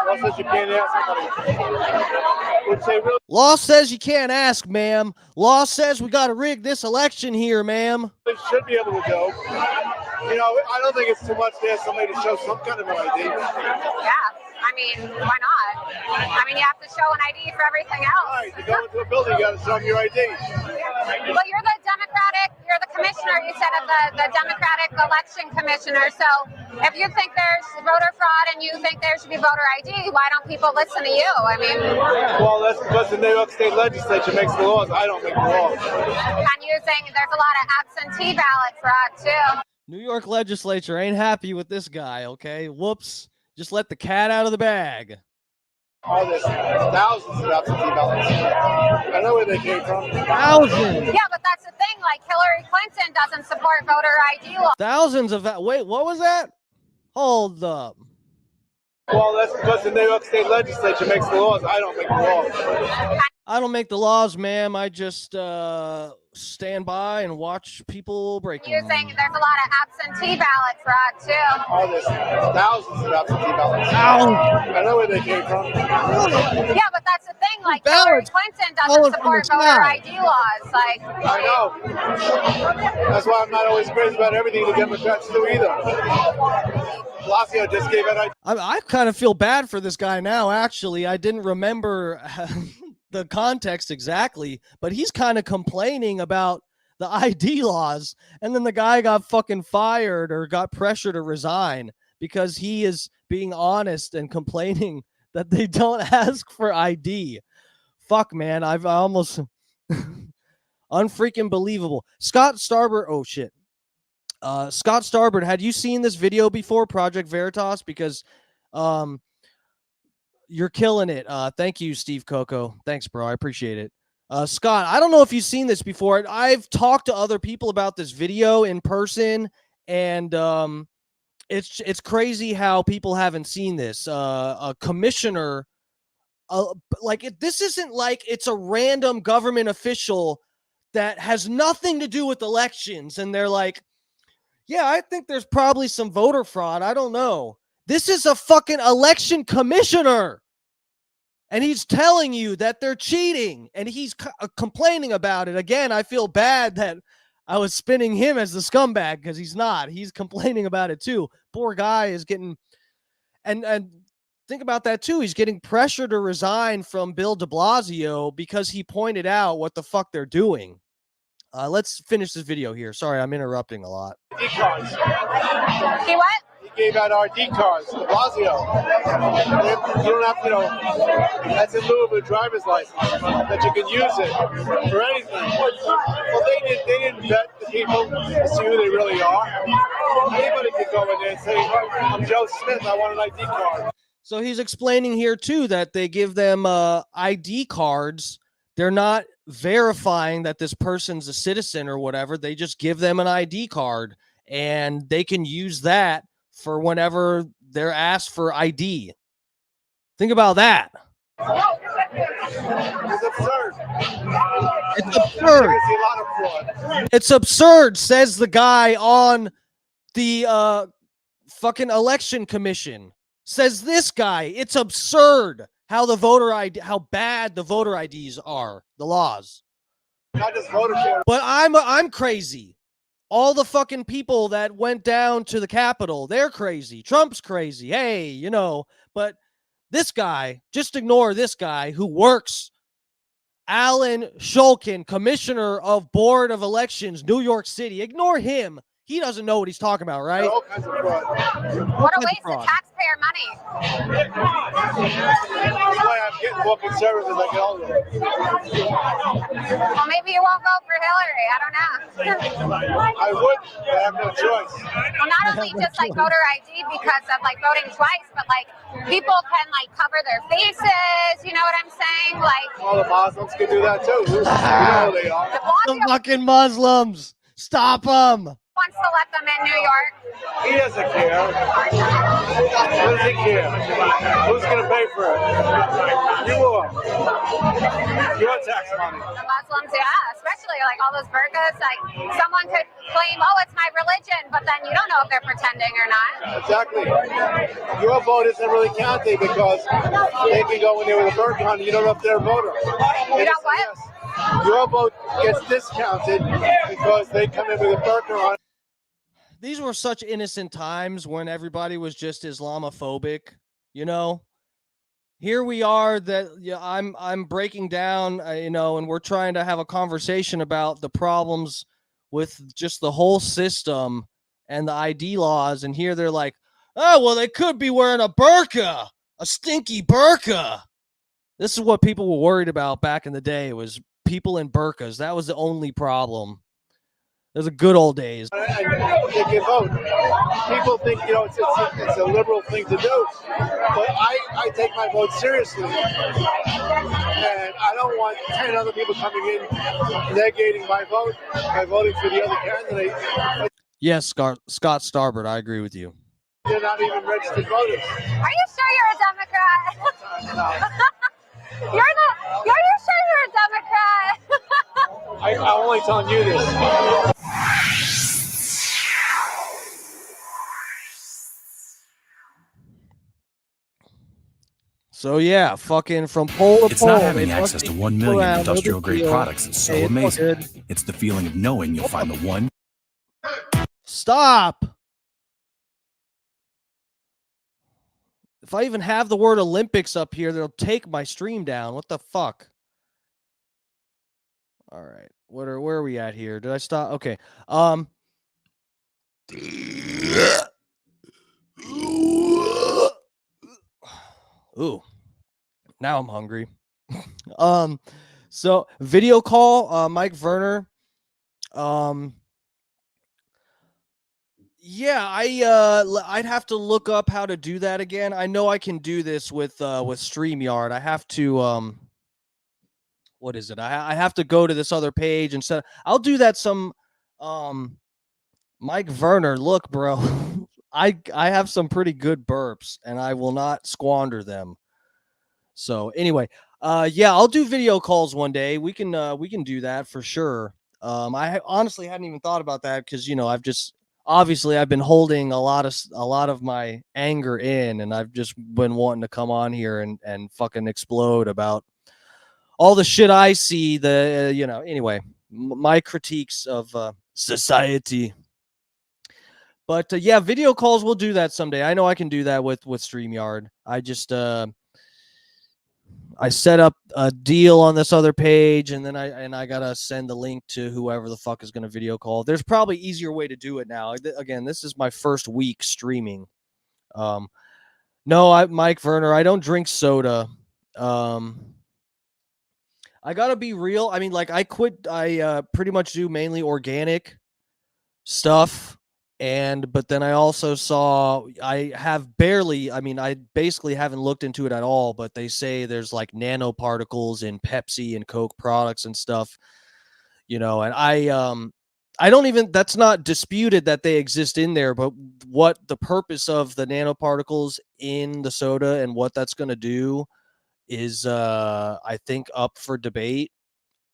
Law says you can't ask somebody. Which they really Law says you can't ask, ma'am. Law says we got to rig this election here, ma'am. should be able to do. You know, I don't think it's too much to ask somebody to show some kind of an ID. Yeah. I mean, why not? I mean, you have to show an ID for everything else. Right, you go into a building, you got to show them your ID. Well, you're the commissioner, you said, of the Democratic election commissioner. So if you think there's voter fraud and you think there should be voter ID, why don't people listen to you? I mean, well, that's because the New York State legislature makes the laws. I don't make the laws. and you think there's a lot of absentee ballot fraud too. New York legislature ain't happy with this guy, okay? Whoops. Just let the cat out of the bag. Oh, there's thousands of absentee ballots. I know where they came from. Thousands. Yeah, but that's the thing. Like Hillary Clinton doesn't support voter ID law. Thousands of that. Wait, what was that? Hold up. Well, that's because the New York State legislature makes the laws. I don't make the laws. I don't make the laws, ma'am. I just stand by and watch people break You them. think there's a lot of absentee ballot fraud too. Oh, there's thousands of absentee ballots. I know where they came from. Yeah, but that's the thing. Like Ballots Hillary Clinton falling doesn't from the support voter sky. ID laws. Like I know. That's why I'm not always crazy about everything the Democrats do either. Blasio just gave it. I kind of feel bad for this guy now, actually. I didn't remember the context exactly, but he's kind of complaining about the ID laws, and then the guy got fucking fired or got pressure to resign because he is being honest and complaining that they don't ask for ID. Fuck, man. I almost unfreaking believable. Scott Starbird. Oh shit. Scott Starbird, had you seen this video before, Project Veritas? Because you're killing it. Thank you, Steve Coco. Thanks, bro. I appreciate it. Scott, I don't know if you've seen this before. I've talked to other people about this video in person, and it's crazy how people haven't seen this. A commissioner, this isn't like it's a random government official that has nothing to do with elections, and they're like, yeah, I think there's probably some voter fraud. I don't know. This is a fucking election commissioner. And he's telling you that they're cheating. And he's complaining about it. Again, I feel bad that I was spinning him as the scumbag because he's not. He's complaining about it too. Poor guy is getting... And think about that too. He's getting pressure to resign from Bill de Blasio because he pointed out what the fuck they're doing. Let's finish this video here. Sorry, I'm interrupting a lot. ID cards. he what? He gave out RD cards to Blasio. You don't have to, that's in lieu of a driver's license, that you can use it for anything. Well, they didn't vet the people to see who they really are. Anybody could go in there and say, I'm Joe Smith, I want an ID card. So he's explaining here too that they give them ID cards. They're not verifying that this person's a citizen or whatever. They just give them an ID card and they can use that for whenever they're asked for ID. Think about that. It's absurd. It's absurd. I see a lot of fraud. It's absurd, says the guy on the fucking election commission. Says this guy. It's absurd how the voter ID, how bad the voter IDs are, the laws. Not just voter fraud. But I'm crazy. All the fucking people that went down to the Capitol, they're crazy. Trump's crazy. Hey, but this guy, just ignore this guy who works. Alan Shulkin, Commissioner of Board of Elections, New York City. Ignore him. He doesn't know what he's talking about, right? All kinds of fraud. What a waste of taxpayer money. That's why I'm getting more conservative as I get older. Well, maybe you won't vote for Hillary. I don't know. I would, but I have no choice. Well, not only just like voter ID because of like voting twice, but like people can like cover their faces. You know what I'm saying? Like All the Muslims can do that too. You know they are. de The Blasio fucking Muslims. Stop them. wants to let them in New York. He doesn't care. What does he care? Who's going to pay for it? You are. Your tax money. The Muslims, yeah, especially like all those burqas. Like someone could claim, oh, it's my religion, but then you don't know know if they're pretending or not. Exactly. Your vote isn't really counting because they can go in there with a burger on. You don't know if they're a voter. You know what? Yes. Your vote gets discounted because they come in with a burger on. These were such innocent times when everybody was just Islamophobic, you know. Here we are that I'm breaking down, and we're trying to have a conversation about the problems with just the whole system and the ID laws, and here they're like, oh well, they could be wearing a burqa, a stinky burqa. This is what people were worried about back in the day, was people in burqas. That was the only problem. Those are good old days. And they can vote. People think, it's a liberal thing to do, but I take my vote seriously. And I don't want 10 other people coming in negating my vote by voting for the other candidate. Yes, Scott Starbird, I agree with you. They're not even registered voters. Are you sure you're a Democrat? Are you sure you're a Democrat? I'm only telling you this. So yeah, fucking from pole to It's pole. not having access to 1 million industrial grade products that's so amazing. It's the feeling of knowing you'll find the one. Stop. If I even have the word Olympics up here, they'll take my stream down. What the fuck? All right. Where are we at here? Did I stop? Okay. Ooh. Now I'm hungry. So video call, Mike Werner. Yeah, I'd have to look up how to do that again. I know I can do this with StreamYard. I have to what is it? I have to go to this other page and set. I'll do that some Mike Werner, look, bro. I have some pretty good burps and I will not squander them. So anyway, yeah, I'll do video calls one day. We can do that for sure. I honestly hadn't even thought about that because I've been holding a lot of my anger in, and I've just been wanting to come on here and fucking explode about all the shit I see. Anyway, my critiques of society. But yeah, video calls, we'll do that someday. I know I can do that with StreamYard. I set up a deal on this other page, and then I gotta send the link to whoever the fuck is gonna video call. There's probably easier way to do it now. Again, this is my first week streaming. No, Mike Werner, I don't drink soda. I gotta be real. I mean, like I pretty much do mainly organic stuff. But then I also saw I basically haven't looked into it at all, but they say there's like nanoparticles in Pepsi and Coke products and stuff, and I don't even, that's not disputed that they exist in there, but what the purpose of the nanoparticles in the soda and what that's going to do is I think up for debate.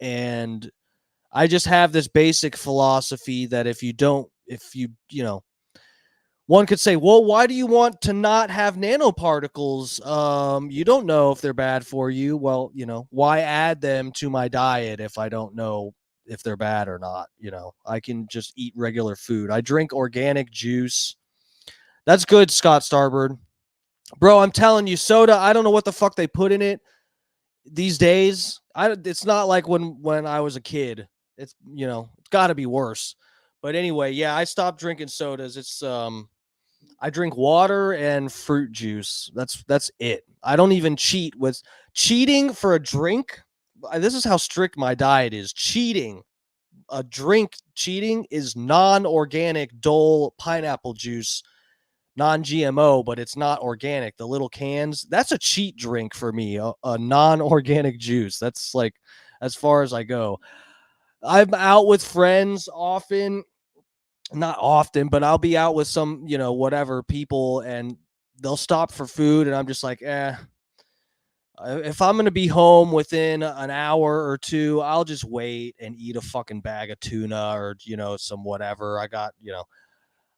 And I just have this basic philosophy that one could say, well, why do you want to not have nanoparticles? You don't know if they're bad for you. Well, why add them to my diet if I don't know if they're bad or not? I can just eat regular food. I drink organic juice. That's good, Scott Starbird. Bro, I'm telling you, soda, I don't know what the fuck they put in it these days. It's not like when I was a kid. It's got to be worse. But anyway, yeah, I stopped drinking sodas. It's I drink water and fruit juice. That's it. I don't even cheat with cheating for a drink. This is how strict my diet is. Cheating is non-organic Dole pineapple juice, non-GMO, but it's not organic. The little cans, that's a cheat drink for me. A non-organic juice. That's like as far as I go. I'm out with friends often, not often, but I'll be out with some, whatever people, and they'll stop for food. And I'm just like, if I'm going to be home within an hour or two, I'll just wait and eat a fucking bag of tuna or, some whatever.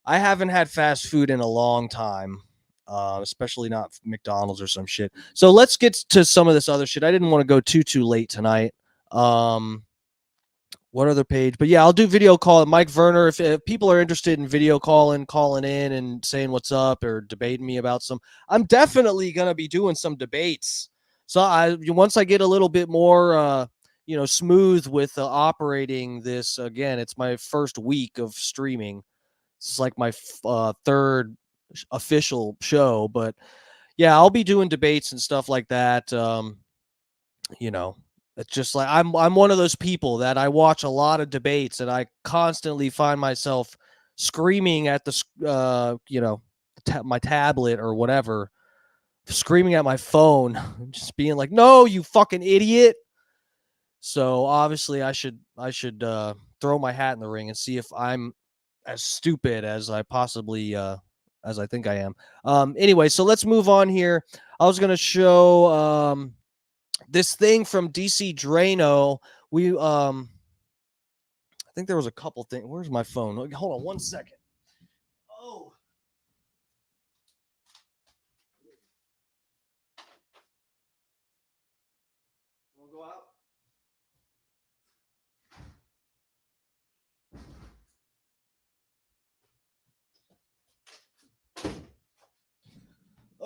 I haven't had fast food in a long time, especially not McDonald's or some shit. So let's get to some of this other shit. I didn't want to go too late tonight. What other page? But yeah, I'll do video call. Mike Werner, if people are interested in video calling in and saying what's up or debating me about some, I'm definitely going to be doing some debates. So once I get a little bit more, smooth with operating this again, it's my first week of streaming. It's like my third official show, but yeah, I'll be doing debates and stuff like that. It's just like I'm one of those people that I watch a lot of debates and I constantly find myself screaming at my tablet or whatever, screaming at my phone, just being like, "No, you fucking idiot." So obviously I should throw my hat in the ring and see if I'm as stupid as I possibly as I think I am. Anyway, so let's move on here. I was gonna show this thing from DC Drano. I think there was a couple things. Where's my phone? Hold on 1 second. Oh. We'll go out.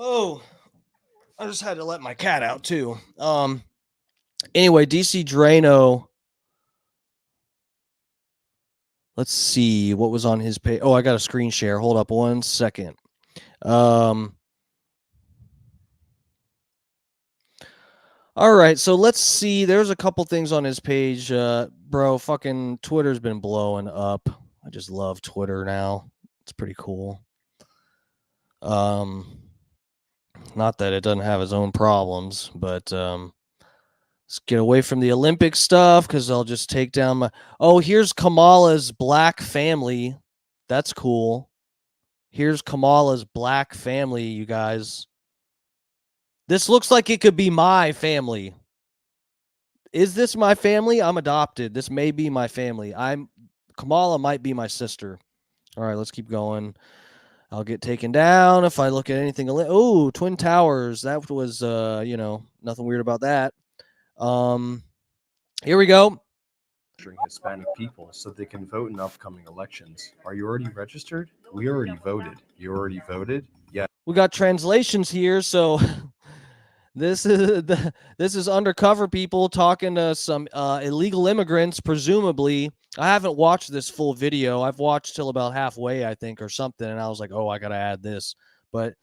Oh, I just had to let my cat out too. Anyway, DC Drano. Let's see what was on his page. Oh, I got a screen share. Hold up 1 second. All right, so let's see. There's a couple things on his page. Bro, fucking Twitter's been blowing up. I just love Twitter now. It's pretty cool. Not that it doesn't have its own problems, but let's get away from the Olympic stuff because I'll just take down my. Oh, here's Kamala's black family. That's cool. Here's Kamala's black family, you guys. This looks like it could be my family. Is this my family? I'm adopted. This may be my family. Kamala might be my sister. All right, let's keep going. I'll get taken down if I look at anything. Oh, Twin Towers. That was nothing weird about that. Here we go. Hispanic people so they can vote in upcoming elections. Are you already registered? We already voted. You already voted? Yeah. We got translations here, so this is undercover people talking to some illegal immigrants, presumably. I haven't watched this full video. I've watched till about halfway, I think, or something, and I was like, oh, I gotta add this. But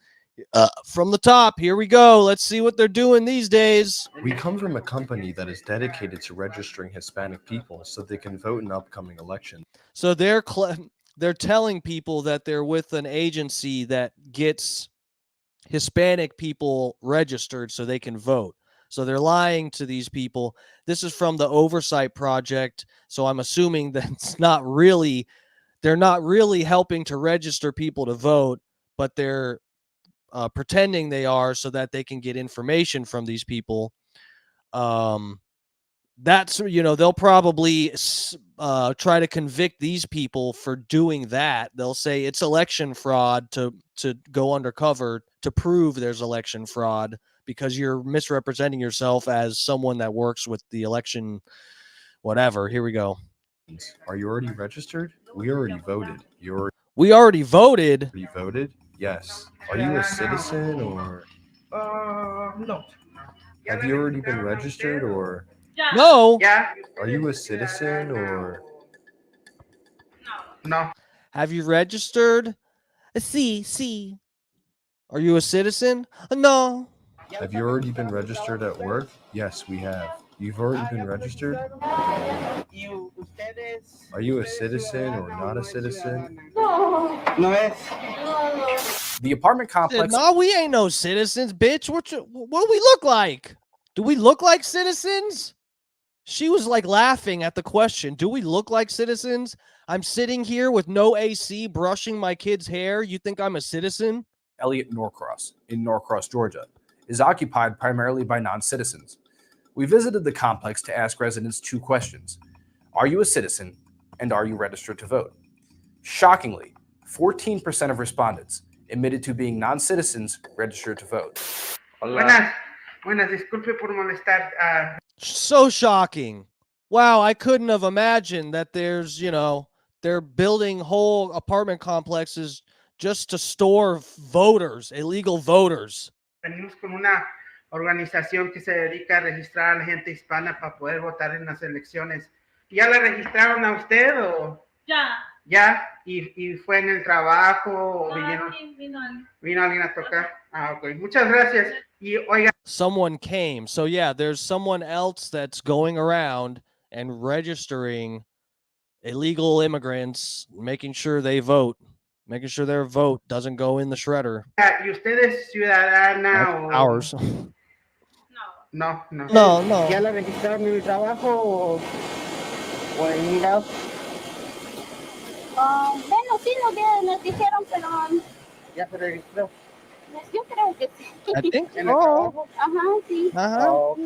from the top, here we go. Let's see what they're doing these days. We come from a company that is dedicated to registering Hispanic people so they can vote in upcoming elections. So they're telling people that they're with an agency that gets Hispanic people registered so they can vote. So they're lying to these people. This is from the Oversight Project. So I'm assuming that they're not really helping to register people to vote, but they're pretending they are so that they can get information from these people. That's, they'll probably try to convict these people for doing that. They'll say it's election fraud to go undercover to prove there's election fraud because you're misrepresenting yourself as someone that works with the election, whatever. Here we go. Are you already registered? We already voted. We already voted? You voted? Yes. Are you a citizen or? No. Have you already been registered or? No. Yeah. Are you a citizen or? No. Have you registered? See. Are you a citizen? No. Have you already been registered at work? Yes, we have. You've already been registered? Are you a citizen or not a citizen? No. The apartment complex. No, we ain't no citizens, bitch. What do we look like? Do we look like citizens? She was like laughing at the question. Do we look like citizens? I'm sitting here with no AC, brushing my kid's hair. You think I'm a citizen? Elliott Norcross in Norcross, Georgia, is occupied primarily by non-citizens. We visited the complex to ask residents 2 questions. Are you a citizen? And are you registered to vote? Shockingly, 14% of respondents admitted to being non-citizens registered to vote. Buenas, buenas, disculpe por molestar. So shocking. Wow, I couldn't have imagined that there's, they're building whole apartment complexes just to store voters, illegal voters. Venimos con una organización que se dedica a registrar a la gente hispana para poder votar en las elecciones. ¿Ya la registraron a usted o? Ya. ¿Ya? ¿Y fue en el trabajo o vinieron? Vino alguien a tocar. Ok. Muchas gracias. Y oiga. Someone came. So yeah, there's someone else that's going around and registering illegal immigrants, making sure they vote, making sure their vote doesn't go in the shredder. ¿Y usted es ciudadana o? Ours. No. No. ¿Ya la registraron en el trabajo o en un lado? Bueno, sí, nos dijeron, pero ¿Ya se registró? yo creo que sí. I think ¿En el trabajo? Ajá, sí. Ajá. Ok.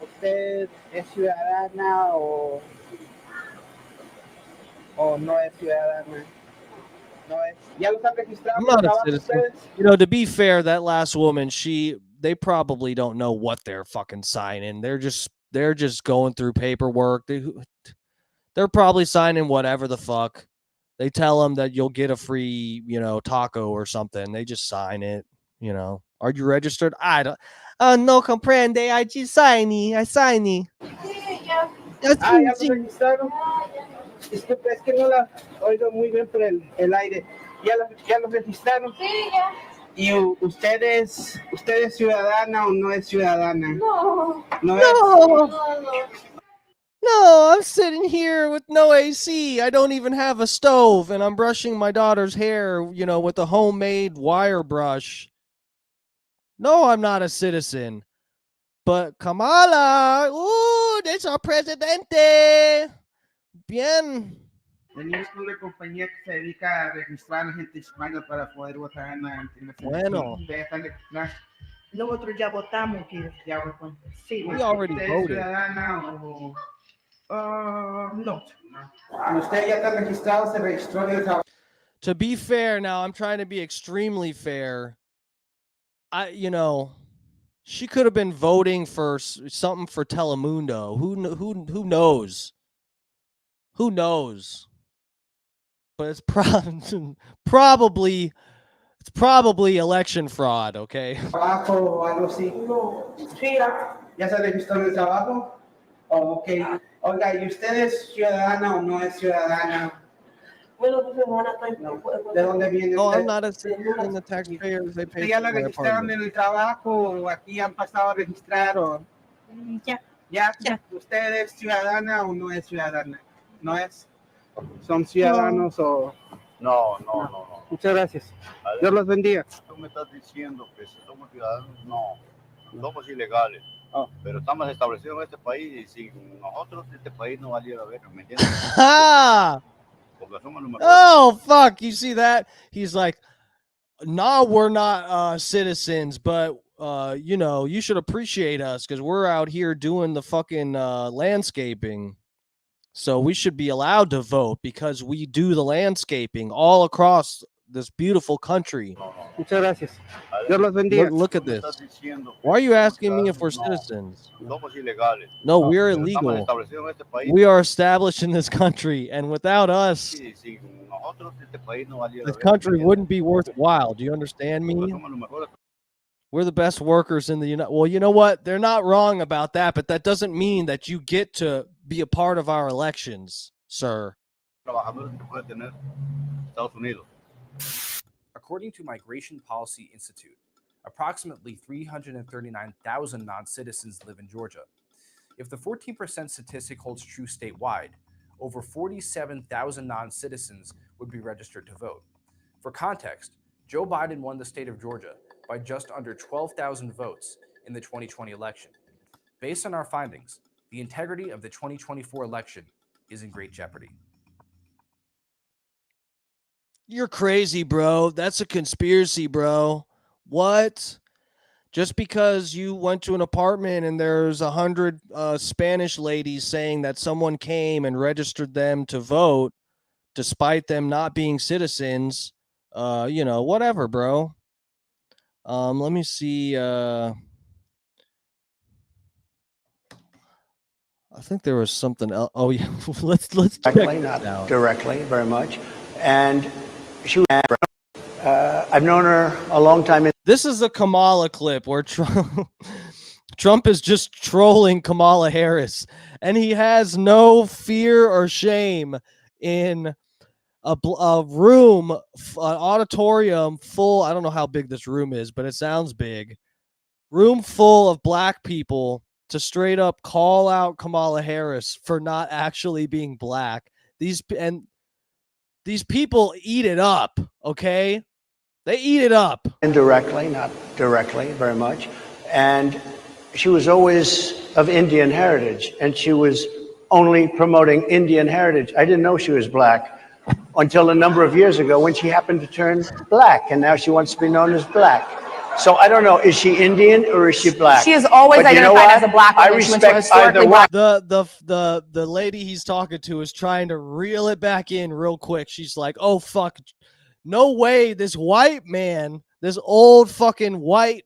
¿Usted es ciudadana o no es ciudadana? No es. ¿Ya los han registrado? I'm not a citizen. To be fair, that last woman, they probably don't know what they're fucking signing. They're just going through paperwork. They're probably signing whatever the fuck. They tell them that you'll get a free, taco or something. They just sign it, Are you registered? I don't. No comprende. I just sign. I sign. ¿Ya los registraron? Disculpe, es que no la oigo muy bien por el aire. ¿Ya los registraron? Sí, ya. ¿Y usted es ciudadana o no es ciudadana? No. No, I'm sitting here with no AC. I don't even have a stove, and I'm brushing my daughter's hair, with a homemade wire brush. No, I'm not a citizen. But Kamala, that's our presidente. Bien. Venimos con una compañía que se dedica a registrar a la gente hispana para poder votar en las Bueno. Nosotros ya votamos, que ya votamos. Sí, We already ¿Usted es voted. ciudadana o? no. ¿Usted ya está registrado? ¿Se registró en el trabajo? To be fair, now I'm trying to be extremely fair. She could have been voting for something for Telemundo. Who knows? Who knows? But it's probably election fraud, okay? ¿Trabajo o algo así? No. Sí, ¿ya se registró en el trabajo? Ok. Oiga, ¿y usted es ciudadana o no es ciudadana? Bueno, pues hermana, no. ¿De dónde viene No, usted? I'm not a citizen. The taxpayers, they pay ¿Ya for la my registraron apartment. en el trabajo o aquí han pasado a registrar? O? Ya. ¿Usted es ciudadana o no es ciudadana? ¿No es? ¿Son ciudadanos o...? No. Muchas gracias. Dios los bendiga. Tú me estás diciendo que si somos ciudadanos, no. Somos ilegales. Pero estamos establecidos en este país y sin nosotros este país no valiera ver, ¿me entiendes? Porque somos los mejores. Oh, fuck. You see that? He's like, nah, we're not citizens, but, you should appreciate us because we're out here doing the fucking landscaping. So we should be allowed to vote because we do the landscaping all across this beautiful country. Muchas gracias. Dios los bendiga. Look at this. Why are you asking me if we're citizens? Somos ilegales. No, we're Pero estamos illegal. establecidos en este país. We are established in this country, and without us, Y sin nosotros este país no valiera this ver, country ¿me wouldn't be worthwhile. Do you understand entiendes? me? Porque somos los mejores. We're the best workers in the United. Well, you know what? They're not wrong about that, but that doesn't mean that you get to be a part of our elections, sir. Trabajadores que puede tener Estados Unidos. According to Migration Policy Institute, approximately 339,000 non-citizens live in Georgia. If the 14% statistic holds true statewide, over 47,000 non-citizens would be registered to vote. For context, Joe Biden won the state of Georgia by just under 12,000 votes in the 2020 election. Based on our findings, the integrity of the 2024 election is in great jeopardy. You're crazy, bro. That's a conspiracy, bro. What? Just because you went to an apartment and there's 100 Spanish ladies saying that someone came and registered them to vote, despite them not being citizens, You know, whatever, bro. Let me see. I think there was something else. Oh yeah, let's check Directly, this not out. directly, very much. And she, I've known her a long time. This is a Kamala clip where Trump is just trolling Kamala Harris, and he has no fear or shame in a room, an auditorium full. I don't know how big this room is, but it sounds big. Room full of black people to straight up call out Kamala Harris for not actually being black. These people eat it up, okay? They eat it up. Indirectly, not directly, very much. And she was always of Indian heritage, and she was only promoting Indian heritage. I didn't know she was black until a number of years ago when she happened to turn black, and now she wants to be known as black. So I don't know, is she Indian or is she black? She is always identified as a black woman. I respect historically either one. The lady he's talking to is trying to reel it back in real quick. She's like, "Oh fuck, no way! This white man, this old fucking white,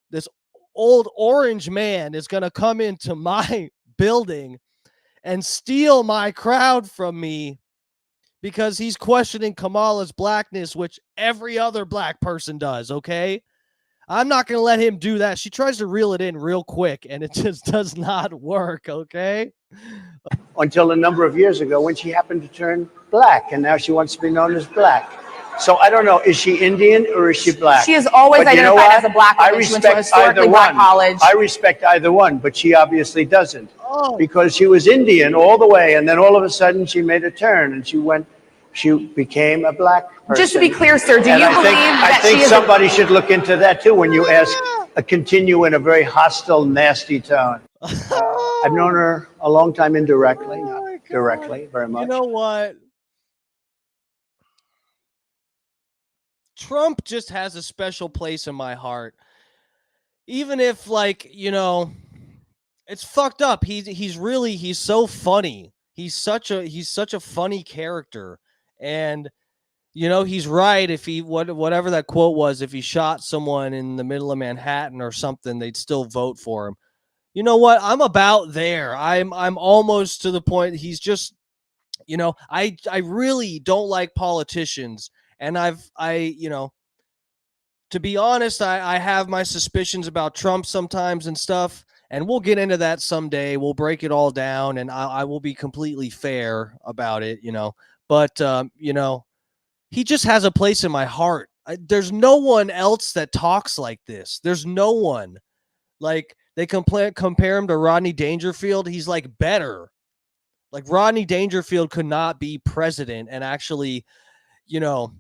this old orange man is gonna come into my building and steal my crowd from me because he's questioning Kamala's blackness, which every other black person does. Okay." I'm not going to let him do that. She tries to reel it in real quick, and it just does not work, okay? Until a number of years ago when she happened to turn black, and now she wants to be known as black. So I don't know, is she Indian or is she black? She is always But you know identified what? as a black woman. I She went to a respect either historically black one. college. I respect either one, but she obviously doesn't. Oh. Because she was Indian all the way, and then all of a sudden she made a turn, and she became a black person. Just to be clear, sir, do And you I believe that think she is somebody should look into that too when you ask continue in a very hostile, nasty tone. I've known her a long time indirectly, not directly, very much. You know what? Trump just has a special place in my heart. Even if, like, you know, it's fucked up. He's so funny. He's such a funny character. And you know, he's right. If he whatever that quote was, if he shot someone in the middle of Manhattan or something, they'd still vote for him. You know what? I'm about there. I'm almost to the point. He's just, you know, I really don't like politicians, and you know, to be honest, I have my suspicions about Trump sometimes and stuff, and we'll get into that someday. We'll break it all down, and I will be completely fair about it, you know. But you know, he just has a place in my heart. There's no one else that talks like this. There's no one. Like, they compare him to Rodney Dangerfield. He's like better. Like, Rodney Dangerfield could not be president, and actually, you know,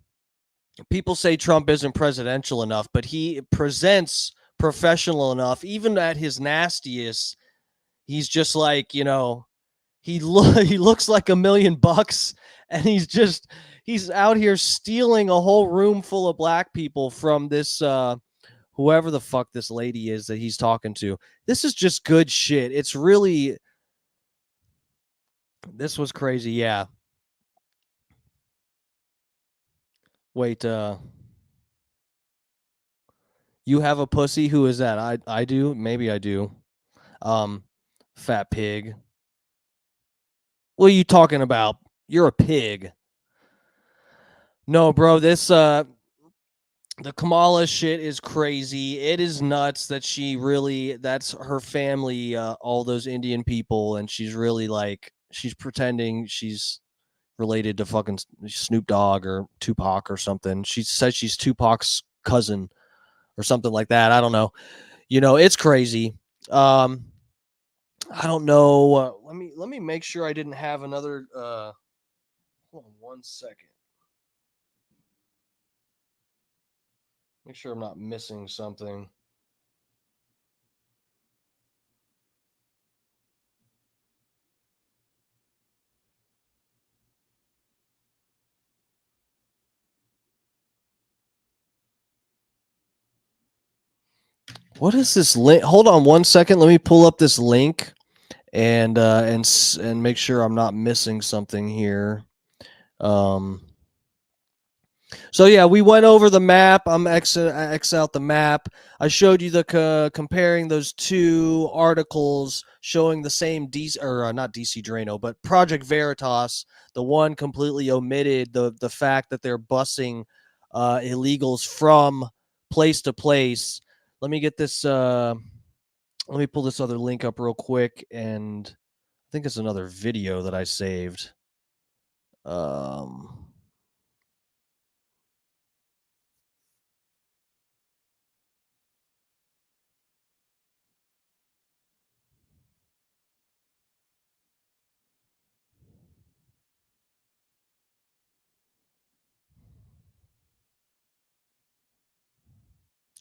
people say Trump isn't presidential enough, but he presents professional enough. Even at his nastiest, he's just like, you know, he looks like $1 million, and he's out here stealing a whole room full of black people from this whoever the fuck this lady is that he's talking to. This is just good shit. It's really, this was crazy. Yeah. Wait, you have a pussy? Who is that? I do. Maybe I do. Fat pig. What are you talking about? You're a pig. No, bro, this the Kamala shit is crazy. It is nuts that that's her family, all those Indian people, and she's really like, she's pretending she's related to fucking Snoop Dogg or Tupac or something. She says she's Tupac's cousin or something like that. I don't know. You know, it's crazy. I don't know. Let me make sure I didn't have another. Hold on 1 second. Make sure I'm not missing something. What is this link? Hold on 1 second. Let me pull up this link and make sure I'm not missing something here. So yeah, we went over the map. I'm X out the map. I showed you the comparing those two articles showing the same DC or not DC Drano, but Project Veritas. The one completely omitted the fact that they're busing illegals from place to place. Let me get this. Let me pull this other link up real quick, and I think it's another video that I saved.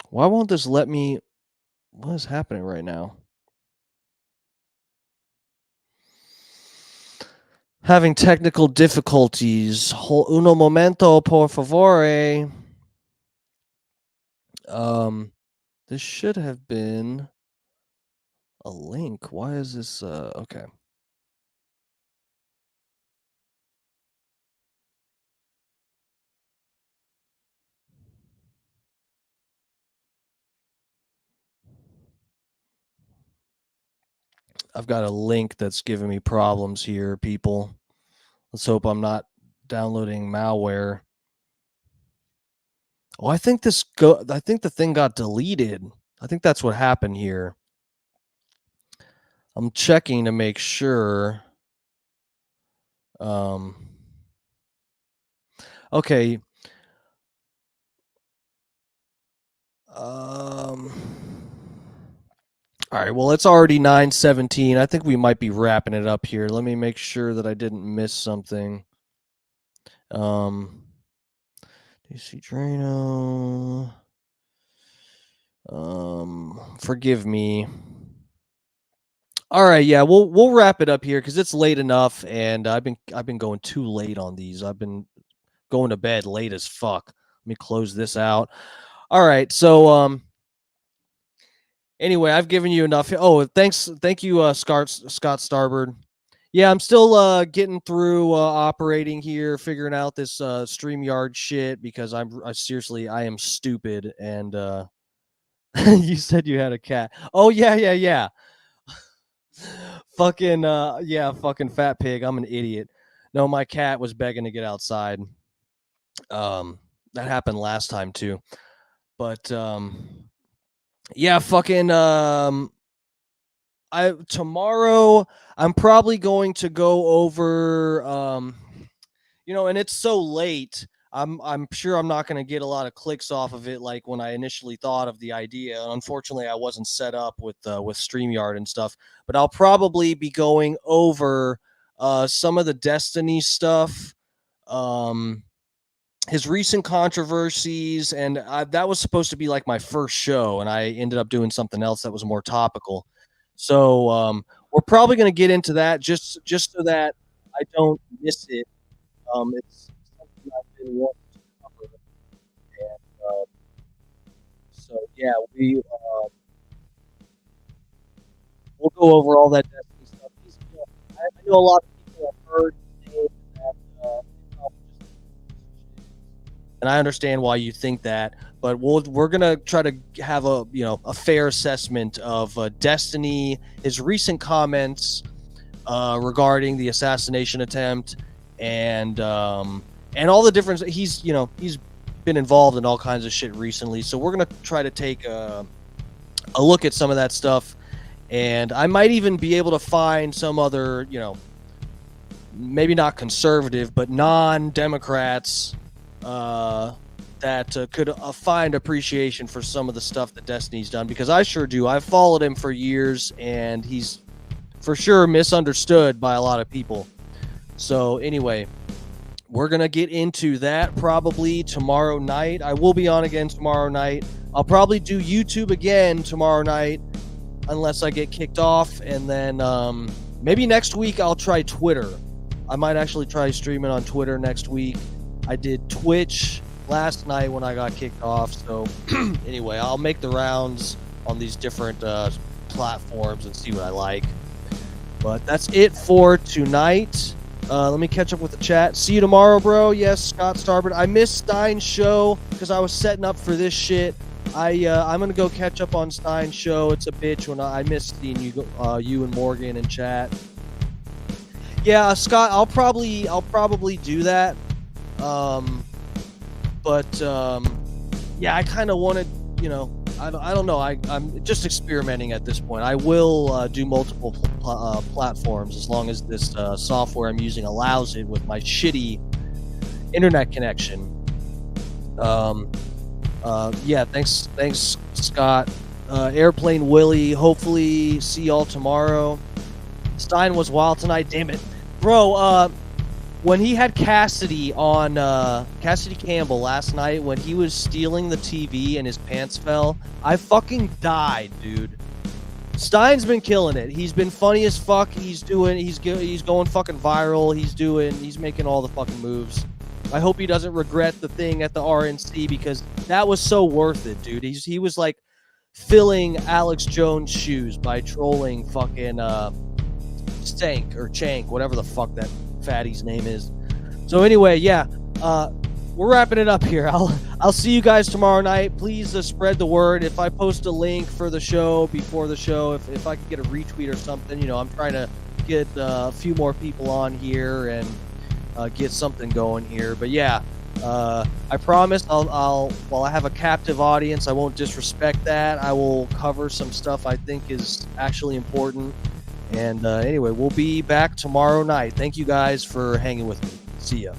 Why won't this let me? What is happening right now? Having technical difficulties. Uno momento, por favore. This should have been a link. Why is this? Okay. I've got a link that's giving me problems here, people. Let's hope I'm not downloading malware. Oh, I think I think the thing got deleted. I think that's what happened here. I'm checking to make sure. Okay. All right, well, it's already 9:17. I think we might be wrapping it up here. Let me make sure that I didn't miss something. DC Drano. Forgive me. All right, yeah, we'll wrap it up here because it's late enough, and I've been going too late on these. I've been going to bed late as fuck. Let me close this out. All right, so anyway, I've given you enough. Oh, thank you, Scott Starbird. Yeah, I'm still getting through operating here, figuring out this StreamYard shit because I seriously I am stupid. And you said you had a cat. Oh yeah. Fucking yeah, fucking fat pig. I'm an idiot. No, my cat was begging to get outside. That happened last time too. But yeah, fucking tomorrow I'm probably going to go over and it's so late. I'm sure I'm not going to get a lot of clicks off of it like when I initially thought of the idea. Unfortunately, I wasn't set up with StreamYard and stuff, but I'll probably be going over some of the Destiny stuff. His recent controversies, and that was supposed to be like my first show, and I ended up doing something else that was more topical. So we're probably going to get into that just so that I don't miss it. It's something I've been wanting to cover, and so yeah, we'll go over all that Destiny stuff. I know a lot of people have heard that. And I understand why you think that, but we're gonna try to have a fair assessment of Destiny, his recent comments regarding the assassination attempt, and all the difference. He's been involved in all kinds of shit recently, so we're gonna try to take a look at some of that stuff, and I might even be able to find some other maybe not conservative but non-Democrats that could find appreciation for some of the stuff that Destiny's done, because I sure do. I've followed him for years, and he's for sure misunderstood by a lot of people. So anyway, we're going to get into that probably tomorrow night. I will be on again tomorrow night. I'll probably do YouTube again tomorrow night unless I get kicked off, and then maybe next week I'll try Twitter. I might actually try streaming on Twitter next week. I did Twitch last night when I got kicked off. So anyway, I'll make the rounds on these different platforms and see what I like. But that's it for tonight. Let me catch up with the chat. See you tomorrow, bro. Yes, Scott Starboard. I missed Stein's show because I was setting up for this shit. I'm gonna go catch up on Stein's show. It's a bitch when I missed seeing you and Morgan in chat. Yeah, Scott, I'll probably do that. Yeah, I kind of wanted, I don't know. I'm just experimenting at this point. I will do multiple platforms as long as this software I'm using allows it with my shitty internet connection. Yeah, thanks, Scott. Airplane Willie. Hopefully, see y'all tomorrow. Stein was wild tonight. Damn it, bro. When he had Cassidy on, Cassidy Campbell last night, when he was stealing the TV and his pants fell, I fucking died, dude. Stein's been killing it. He's been funny as fuck. He's going fucking viral. He's making all the fucking moves. I hope he doesn't regret the thing at the RNC because that was so worth it, dude. He was like filling Alex Jones' shoes by trolling fucking Stank or Chank, whatever the fuck that fatty's name is. So anyway, yeah, we're wrapping it up here. I'll see you guys tomorrow night. Please spread the word. If I post a link for the show before the show, if I could get a retweet or something, I'm trying to get a few more people on here and get something going here. But yeah, I promise while I have a captive audience, I won't disrespect that. I will cover some stuff I think is actually important. And anyway, we'll be back tomorrow night. Thank you guys for hanging with me. See ya.